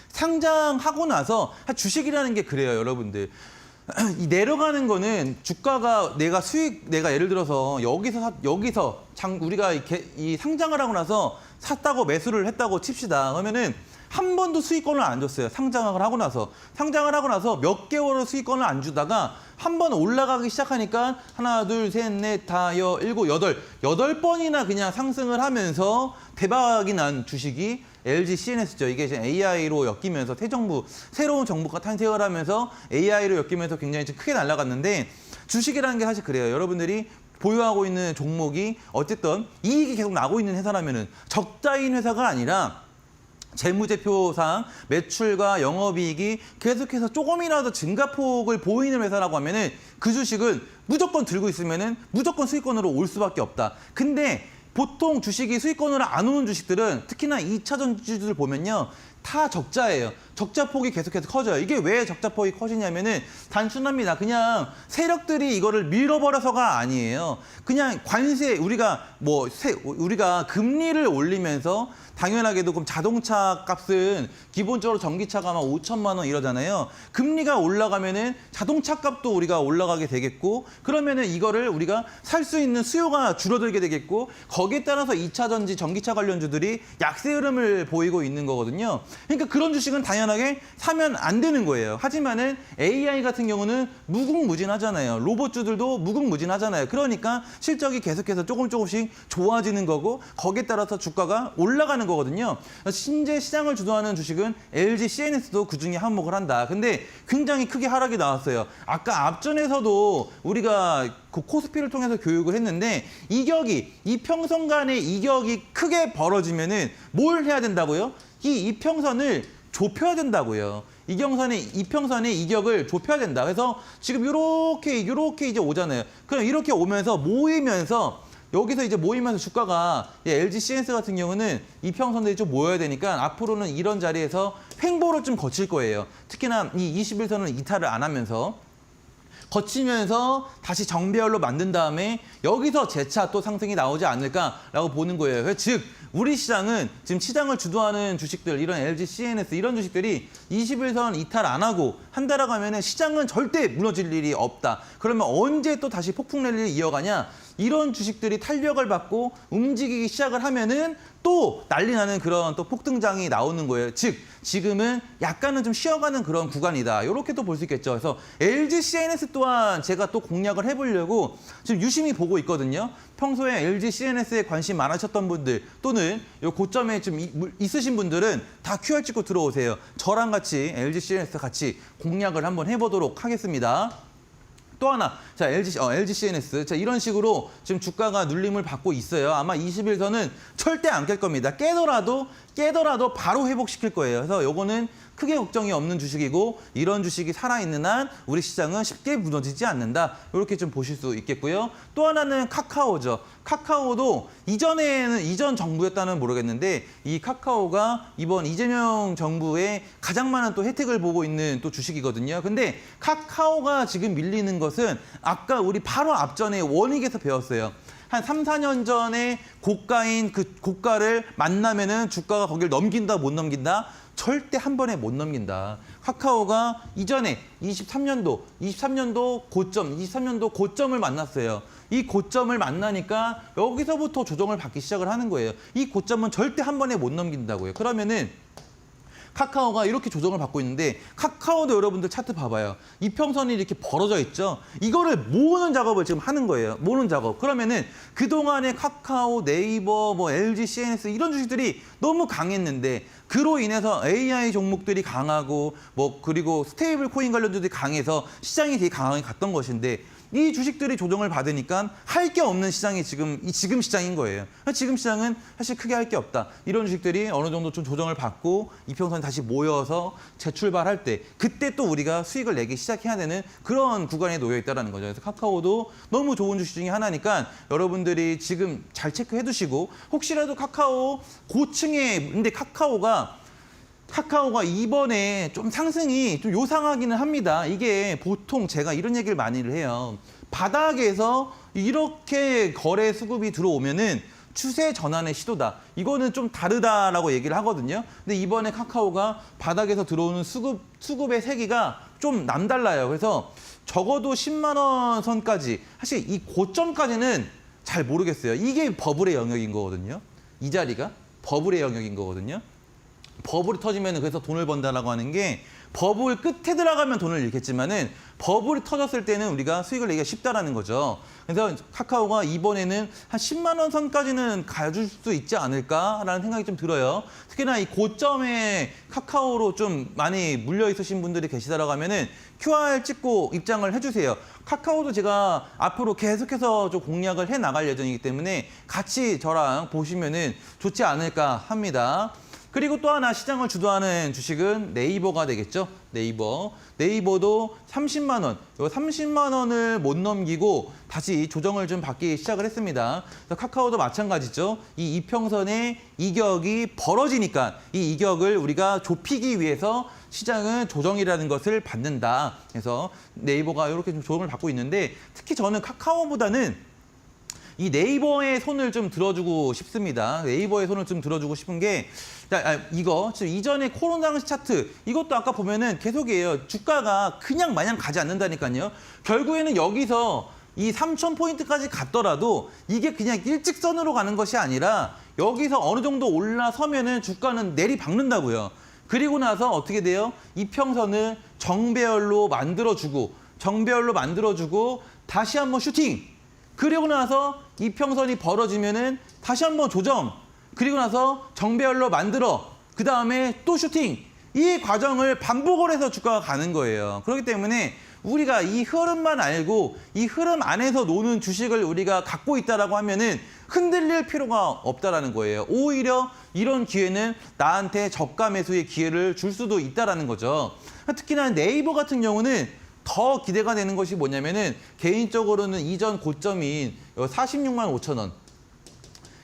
B: 상장하고 나서 주식이라는 게 그래요, 여러분들. 이 내려가는 거는 주가가 내가 예를 들어서 여기서 우리가 이 상장을 하고 나서 샀다고 매수를 했다고 칩시다. 그러면은 한 번도 수익권을 안 줬어요. 상장을 하고 나서 몇 개월을 수익권을 안 주다가 한 번 올라가기 시작하니까 하나, 둘, 셋, 넷, 다, 일곱, 여덟 번이나 그냥 상승을 하면서 대박이 난 주식이 LG CNS죠. 이게 이제 AI로 엮이면서 새로운 정부가 탄생을 하면서 AI로 엮이면서 굉장히 좀 크게 날아갔는데 주식이라는 게 사실 그래요. 여러분들이 보유하고 있는 종목이 어쨌든 이익이 계속 나고 있는 회사라면은 적자인 회사가 아니라 재무제표상 매출과 영업이익이 계속해서 조금이라도 증가폭을 보이는 회사라고 하면은 그 주식은 무조건 들고 있으면은 무조건 수익권으로 올 수밖에 없다. 근데 보통 주식이 수익권으로 안 오는 주식들은 특히나 2차 전지주들 보면요. 다 적자예요. 적자폭이 계속해서 커져요. 이게 왜 적자폭이 커지냐면은 단순합니다. 그냥 세력들이 이거를 밀어버려서가 아니에요. 그냥 관세 우리가 금리를 올리면서 당연하게도 그럼 자동차 값은 기본적으로 전기차가 막 5천만 원 이러잖아요. 금리가 올라가면은 자동차 값도 우리가 올라가게 되겠고 그러면은 이거를 우리가 살 수 있는 수요가 줄어들게 되겠고 거기에 따라서 2차 전지 전기차 관련주들이 약세 흐름을 보이고 있는 거거든요. 그러니까 그런 주식은 당연하게 사면 안 되는 거예요. 하지만은 AI 같은 경우는 무궁무진하잖아요. 로봇주들도 무궁무진하잖아요. 그러니까 실적이 계속해서 조금씩 좋아지는 거고 거기에 따라서 주가가 올라가는 거거든요. 현재 시장을 주도하는 주식은 LG CNS도 그중에 한몫을 한다. 근데 굉장히 크게 하락이 나왔어요. 아까 앞전에서도 우리가 그 코스피를 통해서 교육을 했는데 이평선 간의 이격이 크게 벌어지면은 뭘 해야 된다고요? 이 이평선을 좁혀야 된다고요. 이평선의 이격을 좁혀야 된다. 그래서 지금 이렇게 이제 오잖아요. 그럼 이렇게 오면서 모이면서 여기서 이제 모이면서 주가가 LG CNS 같은 경우는 이평선들이 좀 모여야 되니까 앞으로는 이런 자리에서 횡보를 좀 거칠 거예요. 특히나 이 21선을 이탈을 안 하면서 거치면서 다시 정배열로 만든 다음에 여기서 재차 또 상승이 나오지 않을까라고 보는 거예요. 그래서 즉 우리 시장은 지금 시장을 주도하는 주식들, 이런 LG, CNS 이런 주식들이 21선 이탈 안 하고 한달아 가면은 시장은 절대 무너질 일이 없다. 그러면 언제 또 다시 폭풍 랠리를 이어가냐? 이런 주식들이 탄력을 받고 움직이기 시작을 하면은 또 난리 나는 그런 또 폭등장이 나오는 거예요. 즉 지금은 약간은 좀 쉬어가는 그런 구간이다. 이렇게 또 볼 수 있겠죠. 그래서 LG CNS 또한 제가 또 공략을 해보려고 지금 유심히 보고 있거든요. 평소에 LG CNS에 관심 많으셨던 분들 또는 이 고점에 좀 있으신 분들은 다 QR 찍고 들어오세요. 저랑 같이 LG CNS 같이 공략을 한번 해보도록 하겠습니다. 또 하나, 자 LG CNS, 자 이런 식으로 지금 주가가 눌림을 받고 있어요. 아마 21선은 절대 안 깰 겁니다. 깨더라도 바로 회복시킬 거예요. 그래서 요거는 크게 걱정이 없는 주식이고 이런 주식이 살아있는 한 우리 시장은 쉽게 무너지지 않는다. 이렇게 좀 보실 수 있겠고요. 또 하나는 카카오죠. 카카오도 이전 정부였다는 모르겠는데 이 카카오가 이번 이재명 정부의 가장 많은 또 혜택을 보고 있는 또 주식이거든요. 근데 카카오가 지금 밀리는 것은 아까 우리 바로 앞전에 원익에서 배웠어요. 한 3, 4년 전에 고가인 그 고가를 만나면은 주가가 거기를 넘긴다, 못 넘긴다? 절대 한 번에 못 넘긴다. 카카오가 이전에 23년도 고점을 만났어요. 이 고점을 만나니까 여기서부터 조정을 받기 시작을 하는 거예요. 이 고점은 절대 한 번에 못 넘긴다고요. 그러면은 카카오가 이렇게 조정을 받고 있는데 카카오도 여러분들 차트 봐봐요. 이평선이 이렇게 벌어져 있죠. 이거를 모으는 작업을 지금 하는 거예요. 모으는 작업. 그러면은 그동안에 카카오, 네이버, 뭐 LG, CNS 이런 주식들이 너무 강했는데 그로 인해서 AI 종목들이 강하고 뭐 그리고 스테이블 코인 관련주들이 강해서 시장이 되게 강하게 갔던 것인데 이 주식들이 조정을 받으니까 할 게 없는 시장이 지금 시장인 거예요. 지금 시장은 사실 크게 할 게 없다. 이런 주식들이 어느 정도 좀 조정을 받고 이평선이 다시 모여서 재출발할 때 그때 또 우리가 수익을 내기 시작해야 되는 그런 구간에 놓여 있다는 거죠. 그래서 카카오도 너무 좋은 주식 중에 하나니까 여러분들이 지금 잘 체크해 두시고 혹시라도 카카오 고층에 근데 카카오가 이번에 좀 상승이 좀 요상하기는 합니다. 이게 보통 제가 이런 얘기를 많이를 해요. 바닥에서 이렇게 거래 수급이 들어오면은 추세 전환의 시도다. 이거는 좀 다르다라고 얘기를 하거든요. 근데 이번에 카카오가 바닥에서 들어오는 수급의 세기가 좀 남달라요. 그래서 적어도 10만 원 선까지 사실 이 고점까지는 잘 모르겠어요. 이게 버블의 영역인 거거든요. 이 자리가 버블의 영역인 거거든요. 버블이 터지면 그래서 돈을 번다라고 하는 게 버블 끝에 들어가면 돈을 잃겠지만은 버블이 터졌을 때는 우리가 수익을 내기가 쉽다라는 거죠. 그래서 카카오가 이번에는 한 10만 원 선까지는 가줄 수 있지 않을까라는 생각이 좀 들어요. 특히나 이 고점에 카카오로 좀 많이 물려 있으신 분들이 계시다라고 하면은 QR 찍고 입장을 해주세요. 카카오도 제가 앞으로 계속해서 좀 공략을 해 나갈 예정이기 때문에 같이 저랑 보시면은 좋지 않을까 합니다. 그리고 또 하나 시장을 주도하는 주식은 네이버가 되겠죠. 네이버도 30만 원, 이 30만 원을 못 넘기고 다시 조정을 좀 받기 시작을 했습니다. 카카오도 마찬가지죠. 이 이평선의 이격이 벌어지니까 이 이격을 우리가 좁히기 위해서 시장은 조정이라는 것을 받는다. 그래서 네이버가 이렇게 좀 조정을 받고 있는데 특히 저는 카카오보다는 이 네이버의 손을 좀 들어주고 싶습니다. 네이버의 손을 좀 들어주고 싶은 게 이거 지금 이전에 코로나 당시 차트 이것도 아까 보면은 계속이에요. 주가가 그냥 마냥 가지 않는다니까요. 결국에는 여기서 이 3,000포인트까지 갔더라도 이게 그냥 일직선으로 가는 것이 아니라 여기서 어느 정도 올라서면은 주가는 내리박는다고요. 그리고 나서 어떻게 돼요? 이평선을 정배열로 만들어주고 다시 한번 슈팅. 그리고 나서 이평선이 벌어지면은 다시 한번 조정. 그리고 나서 정배열로 만들어. 그 다음에 또 슈팅. 이 과정을 반복을 해서 주가가 가는 거예요. 그렇기 때문에 우리가 이 흐름만 알고 이 흐름 안에서 노는 주식을 우리가 갖고 있다라고 하면은 흔들릴 필요가 없다라는 거예요. 오히려 이런 기회는 나한테 저가 매수의 기회를 줄 수도 있다라는 거죠. 특히나 네이버 같은 경우는 더 기대가 되는 것이 뭐냐면은 개인적으로는 이전 고점인 46만 5천 원,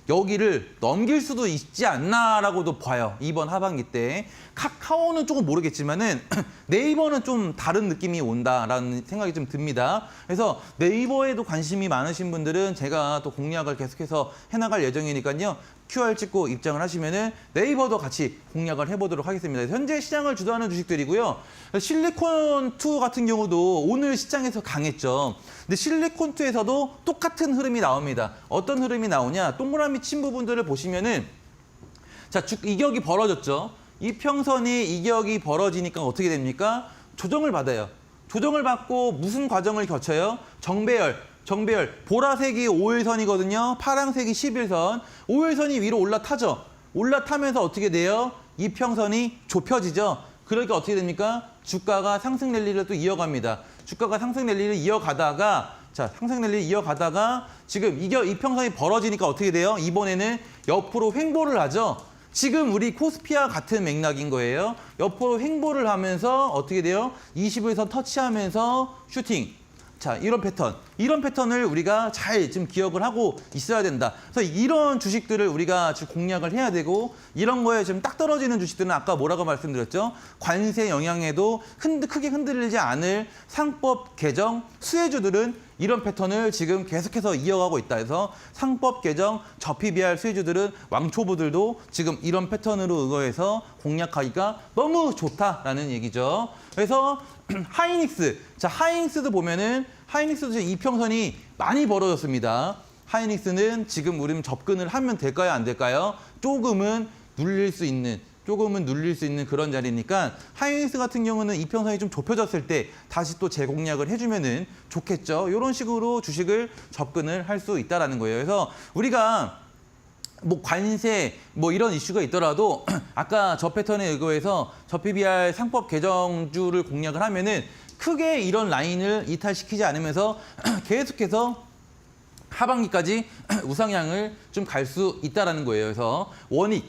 B: 여기를 넘길 수도 있지 않나라고도 봐요. 이번 하반기 때. 카카오는 조금 모르겠지만은 네이버는 좀 다른 느낌이 온다라는 생각이 좀 듭니다. 그래서 네이버에도 관심이 많으신 분들은 제가 또 공략을 계속해서 해나갈 예정이니까요. QR 찍고 입장을 하시면은 네이버도 같이 공략을 해보도록 하겠습니다. 현재 시장을 주도하는 주식들이고요. 실리콘2 같은 경우도 오늘 시장에서 강했죠. 근데 실리콘2에서도 똑같은 흐름이 나옵니다. 어떤 흐름이 나오냐? 동그라미 친 부분들을 보시면은 자, 이격이 벌어졌죠. 이평선이 이격이 벌어지니까 어떻게 됩니까? 조정을 받아요. 조정을 받고 무슨 과정을 거쳐요? 정배열, 보라색이 5일선이거든요. 파란색이 11선. 5일선이 위로 올라타죠. 올라타면서 어떻게 돼요? 이평선이 좁혀지죠. 그러니까 어떻게 됩니까? 주가가 상승 랠리를 또 이어갑니다. 주가가 상승 랠리를 이어가다가 상승 랠리를 이어가다가 지금 이평선이 벌어지니까 어떻게 돼요? 이번에는 옆으로 횡보를 하죠. 지금 우리 코스피와 같은 맥락인 거예요. 옆으로 횡보를 하면서 어떻게 돼요? 20일선 터치하면서 슈팅. 자, 이런 패턴을 우리가 잘 지금 기억을 하고 있어야 된다. 그래서 이런 주식들을 우리가 지금 공략을 해야 되고, 이런 거에 지금 딱 떨어지는 주식들은 아까 뭐라고 말씀드렸죠? 관세 영향에도 크게 흔들리지 않을 상법 개정 수혜주들은 이런 패턴을 지금 계속해서 이어가고 있다 해서 상법 개정 저PBR 수혜주들은 왕초보들도 지금 이런 패턴으로 의거해서 공략하기가 너무 좋다라는 얘기죠. 그래서 하이닉스, 자 하이닉스도 보면은 하이닉스도 지금 이평선이 많이 벌어졌습니다. 하이닉스는 지금 우리 접근을 하면 될까요, 안 될까요? 조금은 눌릴 수 있는 그런 자리니까 하이닉스 같은 경우는 이평선이 좀 좁혀졌을 때 다시 또 재공략을 해주면은 좋겠죠. 이런 식으로 주식을 접근을 할 수 있다라는 거예요. 그래서 우리가 뭐 관세 뭐 이런 이슈가 있더라도 아까 저 패턴에 의거해서 저 PBR 상법 개정주를 공략을 하면은 크게 이런 라인을 이탈시키지 않으면서 계속해서 하반기까지 우상향을 좀 갈 수 있다라는 거예요. 그래서 원익,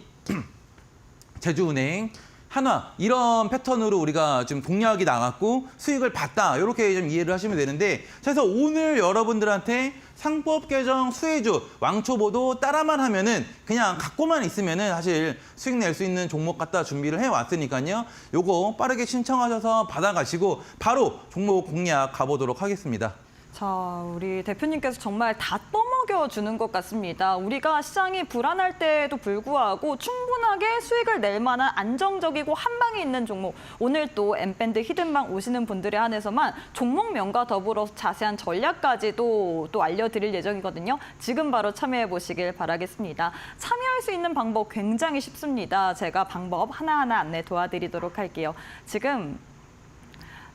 B: 제주은행, 한화 이런 패턴으로 우리가 지금 공략이 나갔고 수익을 봤다. 이렇게 좀 이해를 하시면 되는데, 그래서 오늘 여러분들한테 상법 개정 수혜주 왕초보도 따라만 하면은 그냥 갖고만 있으면은 사실 수익 낼 수 있는 종목 갖다 준비를 해 왔으니까요. 요거 빠르게 신청하셔서 받아가시고 바로 종목 공략 가보도록 하겠습니다.
A: 자, 우리 대표님께서 정말 다 떠먹여주는 것 같습니다. 우리가 시장이 불안할 때에도 불구하고 충분하게 수익을 낼 만한 안정적이고 한 방에 있는 종목. 오늘 또 엠밴드 히든방 오시는 분들에 한해서만 종목명과 더불어 자세한 전략까지도 또 알려드릴 예정이거든요. 지금 바로 참여해 보시길 바라겠습니다. 참여할 수 있는 방법 굉장히 쉽습니다. 제가 방법 하나하나 안내 도와드리도록 할게요. 지금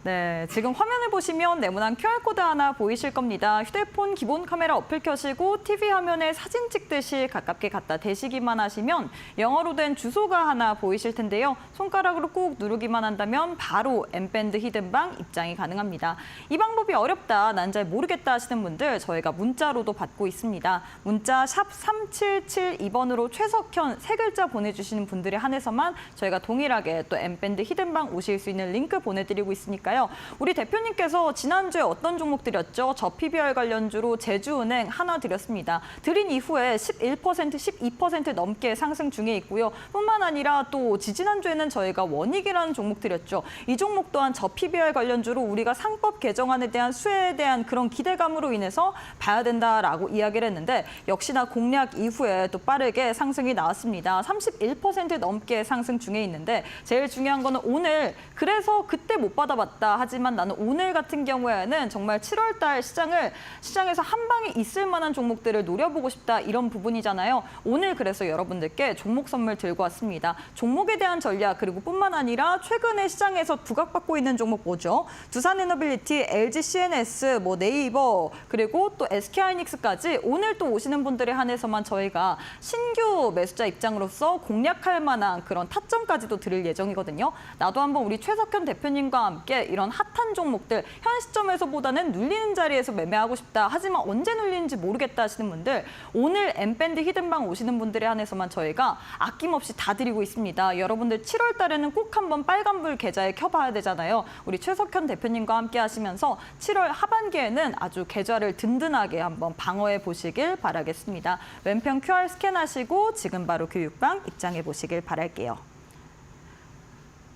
A: 화면을 보시면 네모난 QR코드 하나 보이실 겁니다. 휴대폰 기본 카메라 어플 켜시고 TV 화면에 사진 찍듯이 가깝게 갖다 대시기만 하시면 영어로 된 주소가 하나 보이실 텐데요. 손가락으로 꾹 누르기만 한다면 바로 엠밴드 히든방 입장이 가능합니다. 이 방법이 어렵다, 난 잘 모르겠다 하시는 분들 저희가 문자로도 받고 있습니다. 문자 샵 3772번으로 최석현 3글자 보내주시는 분들에 한해서만 저희가 동일하게 또 엠밴드 히든방 오실 수 있는 링크 보내드리고 있으니까 우리 대표님께서 지난주에 어떤 종목 드렸죠? 저 PBR 관련주로 제주은행 하나 드렸습니다. 드린 이후에 11%, 12% 넘게 상승 중에 있고요. 뿐만 아니라 또 지지난주에는 저희가 원익이라는 종목 드렸죠. 이 종목 또한 저 PBR 관련주로 우리가 상법 개정안에 대한 수혜에 대한 그런 기대감으로 인해서 봐야 된다라고 이야기를 했는데 역시나 공략 이후에 또 빠르게 상승이 나왔습니다. 31% 넘게 상승 중에 있는데 제일 중요한 거는 오늘 그래서 그때 못 받아봤다. 하지만 나는 오늘 같은 경우에는 정말 7월 달 시장에서 한 방에 있을 만한 종목들을 노려보고 싶다 이런 부분이잖아요. 오늘 그래서 여러분들께 종목 선물 들고 왔습니다. 종목에 대한 전략 그리고 뿐만 아니라 최근에 시장에서 부각받고 있는 종목 뭐죠? 두산에너빌리티, LG CNS, 뭐 네이버 그리고 또 SK하이닉스까지 오늘 또 오시는 분들에 한해서만 저희가 신규 매수자 입장으로서 공략할 만한 그런 타점까지도 드릴 예정이거든요. 나도 한번 우리 최석현 대표님과 함께 이런 핫한 종목들 주식들 현 시점에서보다는 눌리는 자리에서 매매하고 싶다. 하지만 언제 눌리는지 모르겠다 하시는 분들 오늘 엠밴드 히든방 오시는 분들에 한해서만 저희가 아낌없이 다 드리고 있습니다. 여러분들 7월 달에는 꼭 한번 빨간불 계좌에 켜봐야 되잖아요. 우리 최석현 대표님과 함께 하시면서 7월 하반기에는 아주 계좌를 든든하게 한번 방어해 보시길 바라겠습니다. 왼편 QR 스캔하시고 지금 바로 교육방 입장해 보시길 바랄게요.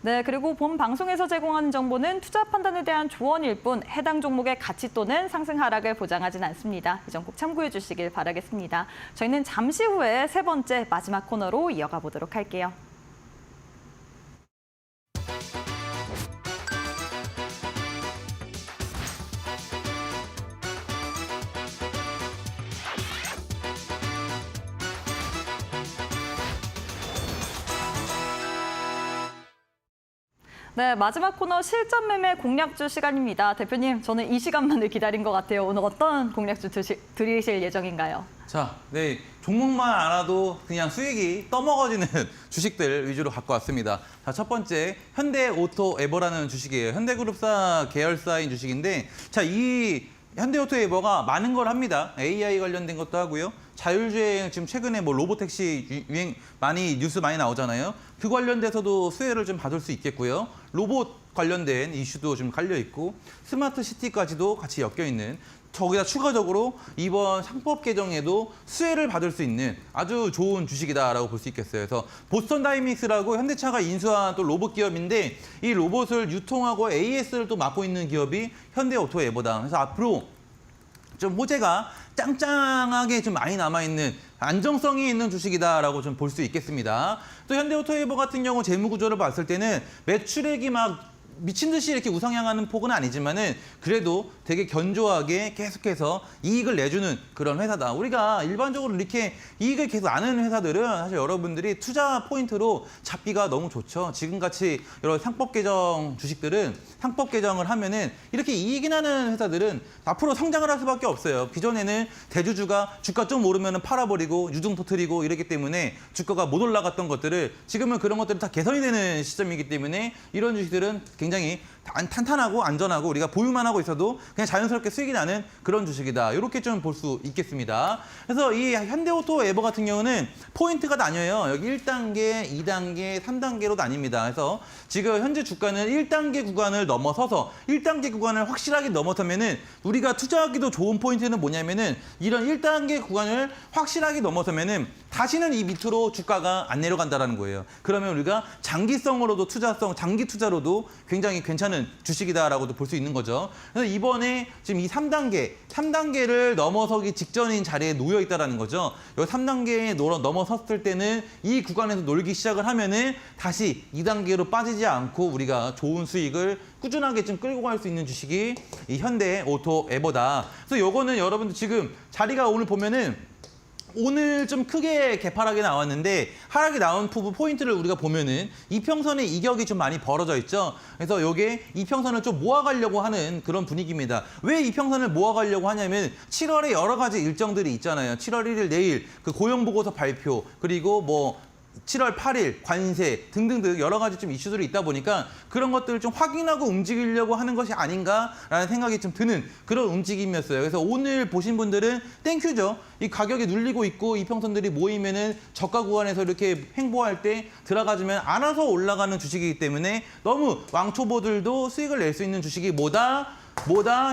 A: 네, 그리고 본 방송에서 제공하는 정보는 투자 판단에 대한 조언일 뿐 해당 종목의 가치 또는 상승 하락을 보장하진 않습니다. 이 점 꼭 참고해 주시길 바라겠습니다. 저희는 잠시 후에 세 번째 마지막 코너로 이어가 보도록 할게요. 네, 마지막 코너 실전 매매 공략주 시간입니다. 대표님, 저는 이 시간만을 기다린 것 같아요. 오늘 어떤 공략주 드리실 예정인가요?
B: 자, 네, 종목만 알아도 그냥 수익이 떠먹어지는 주식들 위주로 갖고 왔습니다. 자, 첫 번째 현대오토에버라는 주식이에요. 현대그룹사 계열사인 주식인데, 자, 이 현대오토에버가 많은 걸 합니다. AI 관련된 것도 하고요. 자율주행 지금 최근에 뭐 로보택시 유행 뉴스 많이 나오잖아요. 그 관련돼서도 수혜를 좀 받을 수 있겠고요. 로봇 관련된 이슈도 좀 깔려 있고 스마트 시티까지도 같이 엮여 있는 저기다 추가적으로 이번 상법 개정에도 수혜를 받을 수 있는 아주 좋은 주식이다라고 볼 수 있겠어요. 그래서 보스턴 다이믹스라고 현대차가 인수한 또 로봇 기업인데 이 로봇을 유통하고 AS를 또 맡고 있는 기업이 현대오토에버다. 그래서 앞으로 좀 호재가 짱짱하게 좀 많이 남아있는 안정성이 있는 주식이다라고 좀 볼 수 있겠습니다. 또 현대오토에버 같은 경우 재무 구조를 봤을 때는 매출액이 막 미친 듯이 이렇게 우상향하는 폭은 아니지만은 그래도 되게 견조하게 계속해서 이익을 내주는 그런 회사다. 우리가 일반적으로 이렇게 이익을 계속 나는 회사들은 사실 여러분들이 투자 포인트로 잡기가 너무 좋죠. 지금같이 여러 상법 개정 주식들은 상법 개정을 하면은 이렇게 이익이 나는 회사들은 앞으로 성장을 할 수밖에 없어요. 기존에는 대주주가 주가 좀 오르면 팔아버리고 유증 터뜨리고 이랬기 때문에 주가가 못 올라갔던 것들을 지금은 그런 것들이 다 개선이 되는 시점이기 때문에 이런 주식들은 굉장히 탄탄하고 안전하고 우리가 보유만 하고 있어도 그냥 자연스럽게 수익이 나는 그런 주식이다. 이렇게 좀 볼 수 있겠습니다. 그래서 이 현대오토에버 같은 경우는 포인트가 나뉘어요. 여기 1단계, 2단계, 3단계로 나뉩니다. 그래서 지금 현재 주가는 1단계 구간을 넘어서서 1단계 구간을 확실하게 넘어서면은 우리가 투자하기도 좋은 포인트는 뭐냐면은 이런 1단계 구간을 확실하게 넘어서면은 다시는 이 밑으로 주가가 안 내려간다라는 거예요. 그러면 우리가 장기성으로도 장기 투자로도 굉장히 괜찮은 주식이다라고도 볼 수 있는 거죠. 그래서 이번에 지금 이 3단계를 넘어서기 직전인 자리에 놓여 있다라는 거죠. 이 3단계에 넘어섰을 때는 이 구간에서 놀기 시작을 하면은 다시 2단계로 빠지지 않고 우리가 좋은 수익을 꾸준하게 좀 끌고 갈 수 있는 주식이 이 현대오토에버다. 그래서 요거는 여러분들 지금 자리가 오늘 보면은 오늘 좀 크게 개파락이 나왔는데 하락이 나온 포인트를 우리가 보면은 이평선의 이격이 좀 많이 벌어져 있죠. 그래서 이게 이평선을 좀 모아가려고 하는 그런 분위기입니다. 왜 이평선을 모아가려고 하냐면 7월에 여러 가지 일정들이 있잖아요. 7월 1일 내일 그 고용보고서 발표 그리고 뭐 7월 8일 관세 등등등 여러 가지 좀 이슈들이 있다 보니까 그런 것들을 좀 확인하고 움직이려고 하는 것이 아닌가라는 생각이 좀 드는 그런 움직임이었어요. 그래서 오늘 보신 분들은 땡큐죠. 이 가격이 눌리고 있고 이평선들이 모이면은 저가 구간에서 이렇게 횡보할 때 들어가주면 알아서 올라가는 주식이기 때문에 너무 왕초보들도 수익을 낼 수 있는 주식이 뭐다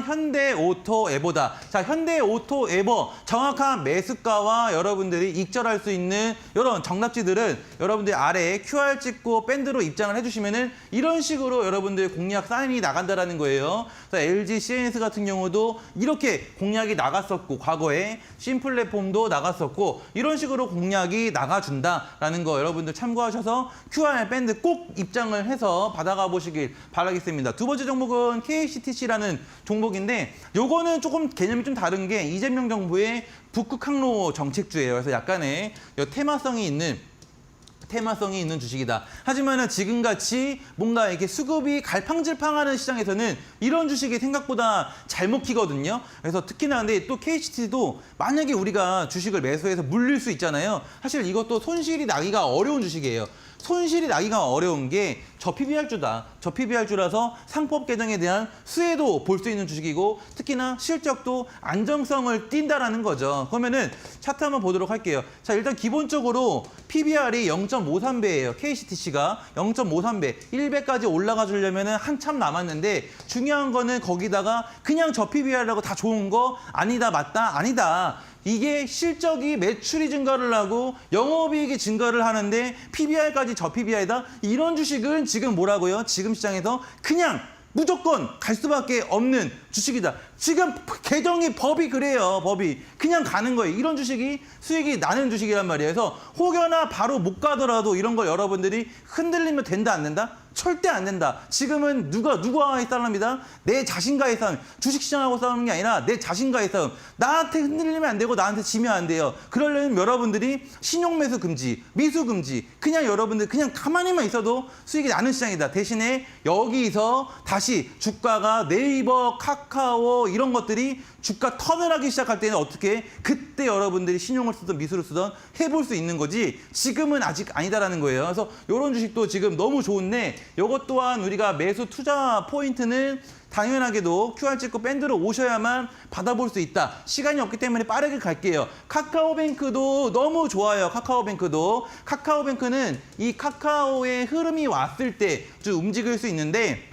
B: 현대오토에버다. 자, 현대오토에버 정확한 매수가와 여러분들이 익절할 수 있는 이런 정답지들은 여러분들 아래에 QR 찍고 밴드로 입장을 해주시면은 이런 식으로 여러분들 공략 사인이 나간다라는 거예요. 그래서 LG CNS 같은 경우도 이렇게 공략이 나갔었고 과거에 신플랫폼도 나갔었고 이런 식으로 공략이 나가준다라는 거 여러분들 참고하셔서 QR 밴드 꼭 입장을 해서 받아가 보시길 바라겠습니다. 두 번째 종목은 KCTC라는 종목인데 요거는 조금 개념이 좀 다른 게 이재명 정부의 북극 항로 정책주예요. 그래서 약간의 테마성이 있는 주식이다. 하지만은 지금같이 뭔가 이렇게 수급이 갈팡질팡하는 시장에서는 이런 주식이 생각보다 잘 먹히거든요. 그래서 특히나 근데 또 KCT도 만약에 우리가 주식을 매수해서 물릴 수 있잖아요. 사실 이것도 손실이 나기가 어려운 주식이에요. 손실이 나기가 어려운 게 저 PBR주다. 저 PBR주라서 상법 개정에 대한 수혜도 볼 수 있는 주식이고 특히나 실적도 안정성을 띈다라는 거죠. 그러면은 차트 한번 보도록 할게요. 자, 일단 기본적으로 PBR이 0.53배예요. KCTC가 0.53배. 1배까지 올라가 주려면은 한참 남았는데 중요한 거는 거기다가 그냥 저 PBR이라고 다 좋은 거 아니다, 맞다, 아니다. 이게 실적이 매출이 증가를 하고 영업이익이 증가를 하는데 PBR까지 저 PBR이다? 이런 주식은 지금 뭐라고요? 지금 시장에서 그냥 무조건 갈 수밖에 없는 주식이다. 지금 개정이 법이 그래요. 법이. 그냥 가는 거예요. 이런 주식이 수익이 나는 주식이란 말이에요. 그래서 혹여나 바로 못 가더라도 이런 걸 여러분들이 흔들리면 된다 안 된다? 절대 안 된다. 지금은 누구와의 싸움이다? 내 자신과의 싸움. 주식시장하고 싸우는 게 아니라 내 자신과의 싸움. 나한테 흔들리면 안 되고 나한테 지면 안 돼요. 그러려면 여러분들이 신용매수 금지, 미수 금지. 그냥 여러분들 그냥 가만히만 있어도 수익이 나는 시장이다. 대신에 여기서 다시 주가가 네이버, 카카오 이런 것들이 주가 턴을 하기 시작할 때는 어떻게 그때 여러분들이 신용을 쓰든 미수를 쓰든 해볼 수 있는 거지 지금은 아직 아니다라는 거예요. 그래서 이런 주식도 지금 너무 좋은데 이것 또한 우리가 매수 투자 포인트는 당연하게도 QR 찍고 밴드로 오셔야만 받아볼 수 있다. 시간이 없기 때문에 빠르게 갈게요. 카카오뱅크도 너무 좋아요. 카카오뱅크는 이 카카오의 흐름이 왔을 때 좀 움직일 수 있는데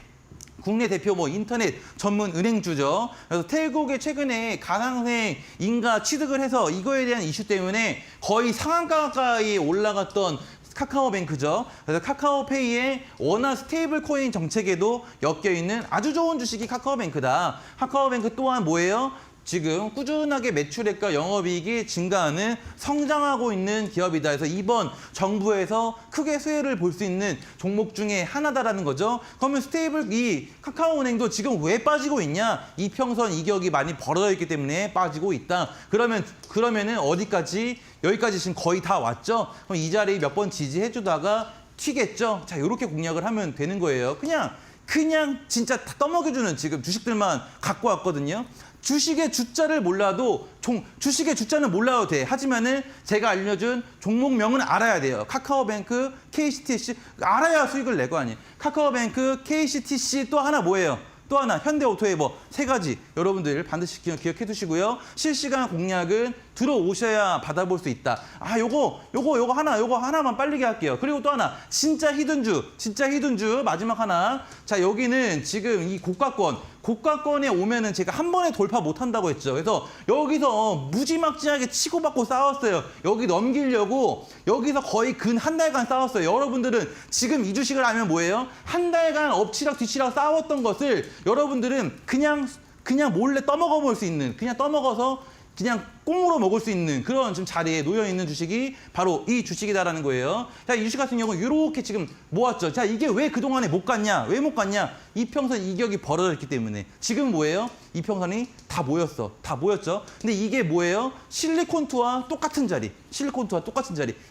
B: 국내 대표 인터넷 전문 은행주죠. 그래서 태국에 최근에 가상생 인가 취득을 해서 이거에 대한 이슈 때문에 거의 상한가까지 올라갔던 카카오뱅크죠. 그래서 카카오페이의 워낙 스테이블 코인 정책에도 엮여 있는 아주 좋은 주식이 카카오뱅크다. 카카오뱅크 또한 뭐예요? 지금 꾸준하게 매출액과 영업이익이 증가하는 성장하고 있는 기업이다. 그래서 이번 정부에서 크게 수혜를 볼 수 있는 종목 중에 하나다라는 거죠. 그러면 스테이블 이 카카오은행도 지금 왜 빠지고 있냐? 이평선 이격이 많이 벌어져 있기 때문에 빠지고 있다. 그러면은 어디까지? 여기까지 지금 거의 다 왔죠. 그럼 이 자리 몇 번 지지해 주다가 튀겠죠. 자, 이렇게 공략을 하면 되는 거예요. 그냥 진짜 다 떠먹여주는 지금 주식들만 갖고 왔거든요. 주식의 주자를 몰라도 주식의 주자는 몰라도 돼. 하지만은 제가 알려준 종목명은 알아야 돼요. 카카오뱅크, KCTC 알아야 수익을 낼 거 아니에요. 카카오뱅크, KCTC 또 하나 뭐예요? 또 하나 현대오토웨이버 세 가지 여러분들 반드시 기억해 두시고요. 실시간 공략은 들어오셔야 받아볼 수 있다. 아, 요거 하나만 빠르게 할게요. 그리고 또 하나 진짜 히든주 마지막 하나. 자, 여기는 지금 이 고가권에 오면은 제가 한 번에 돌파 못 한다고 했죠. 그래서 여기서 무지막지하게 치고받고 싸웠어요. 여기 넘기려고 여기서 거의 근 한 달간 싸웠어요. 여러분들은 지금 이 주식을 알면 뭐예요? 한 달간 엎치락 뒤치락 싸웠던 것을 여러분들은 그냥 몰래 떠먹어 볼 수 있는, 그냥 떠먹어서 그냥 꽁으로 먹을 수 있는 그런 지금 자리에 놓여 있는 주식이 바로 이 주식이다라는 거예요. 자, 이 주식 같은 경우는 이렇게 지금 모았죠. 자, 이게 왜 그동안에 못 갔냐? 왜 못 갔냐? 이평선 이격이 벌어져 있기 때문에. 지금 뭐예요? 이평선이 다 모였죠. 근데 이게 뭐예요? 실리콘투와 똑같은 자리.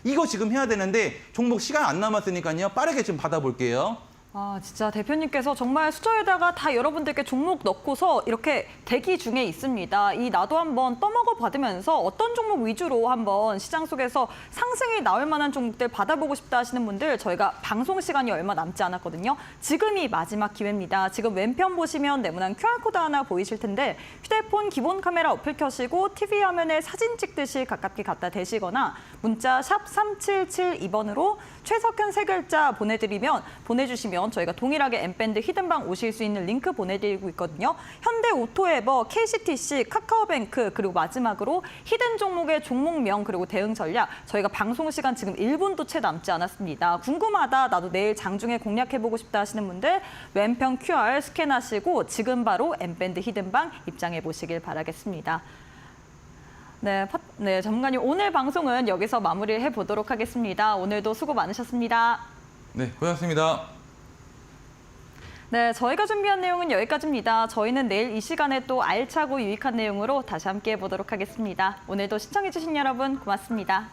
B: 이거 지금 해야 되는데 종목 시간 안 남았으니까요. 빠르게 지금 받아볼게요.
A: 아, 진짜 대표님께서 정말 수저에다가 다 여러분들께 종목 넣고서 이렇게 대기 중에 있습니다. 나도 한번 떠먹어 받으면서 어떤 종목 위주로 한번 시장 속에서 상승이 나올 만한 종목들 받아보고 싶다 하시는 분들 저희가 방송 시간이 얼마 남지 않았거든요. 지금이 마지막 기회입니다. 지금 왼편 보시면 네모난 QR코드 하나 보이실 텐데 휴대폰 기본 카메라 어플 켜시고 TV 화면에 사진 찍듯이 가깝게 갖다 대시거나 문자 샵 3772번으로 최석현 세 글자 보내주시면 저희가 동일하게 엠밴드 히든방 오실 수 있는 링크 보내드리고 있거든요. 현대오토에버, KCTC, 카카오뱅크 그리고 마지막으로 히든 종목의 종목명 그리고 대응 전략 저희가 방송 시간 지금 1분도 채 남지 않았습니다. 궁금하다 나도 내일 장중에 공략해보고 싶다 하시는 분들 왼편 QR 스캔하시고 지금 바로 엠밴드 히든방 입장해 보시길 바라겠습니다. 네, 전문가님 오늘 방송은 여기서 마무리해 보도록 하겠습니다. 오늘도 수고 많으셨습니다.
B: 네, 고맙습니다.
A: 네, 저희가 준비한 내용은 여기까지입니다. 저희는 내일 이 시간에 또 알차고 유익한 내용으로 다시 함께 해보도록 하겠습니다. 오늘도 시청해주신 여러분 고맙습니다.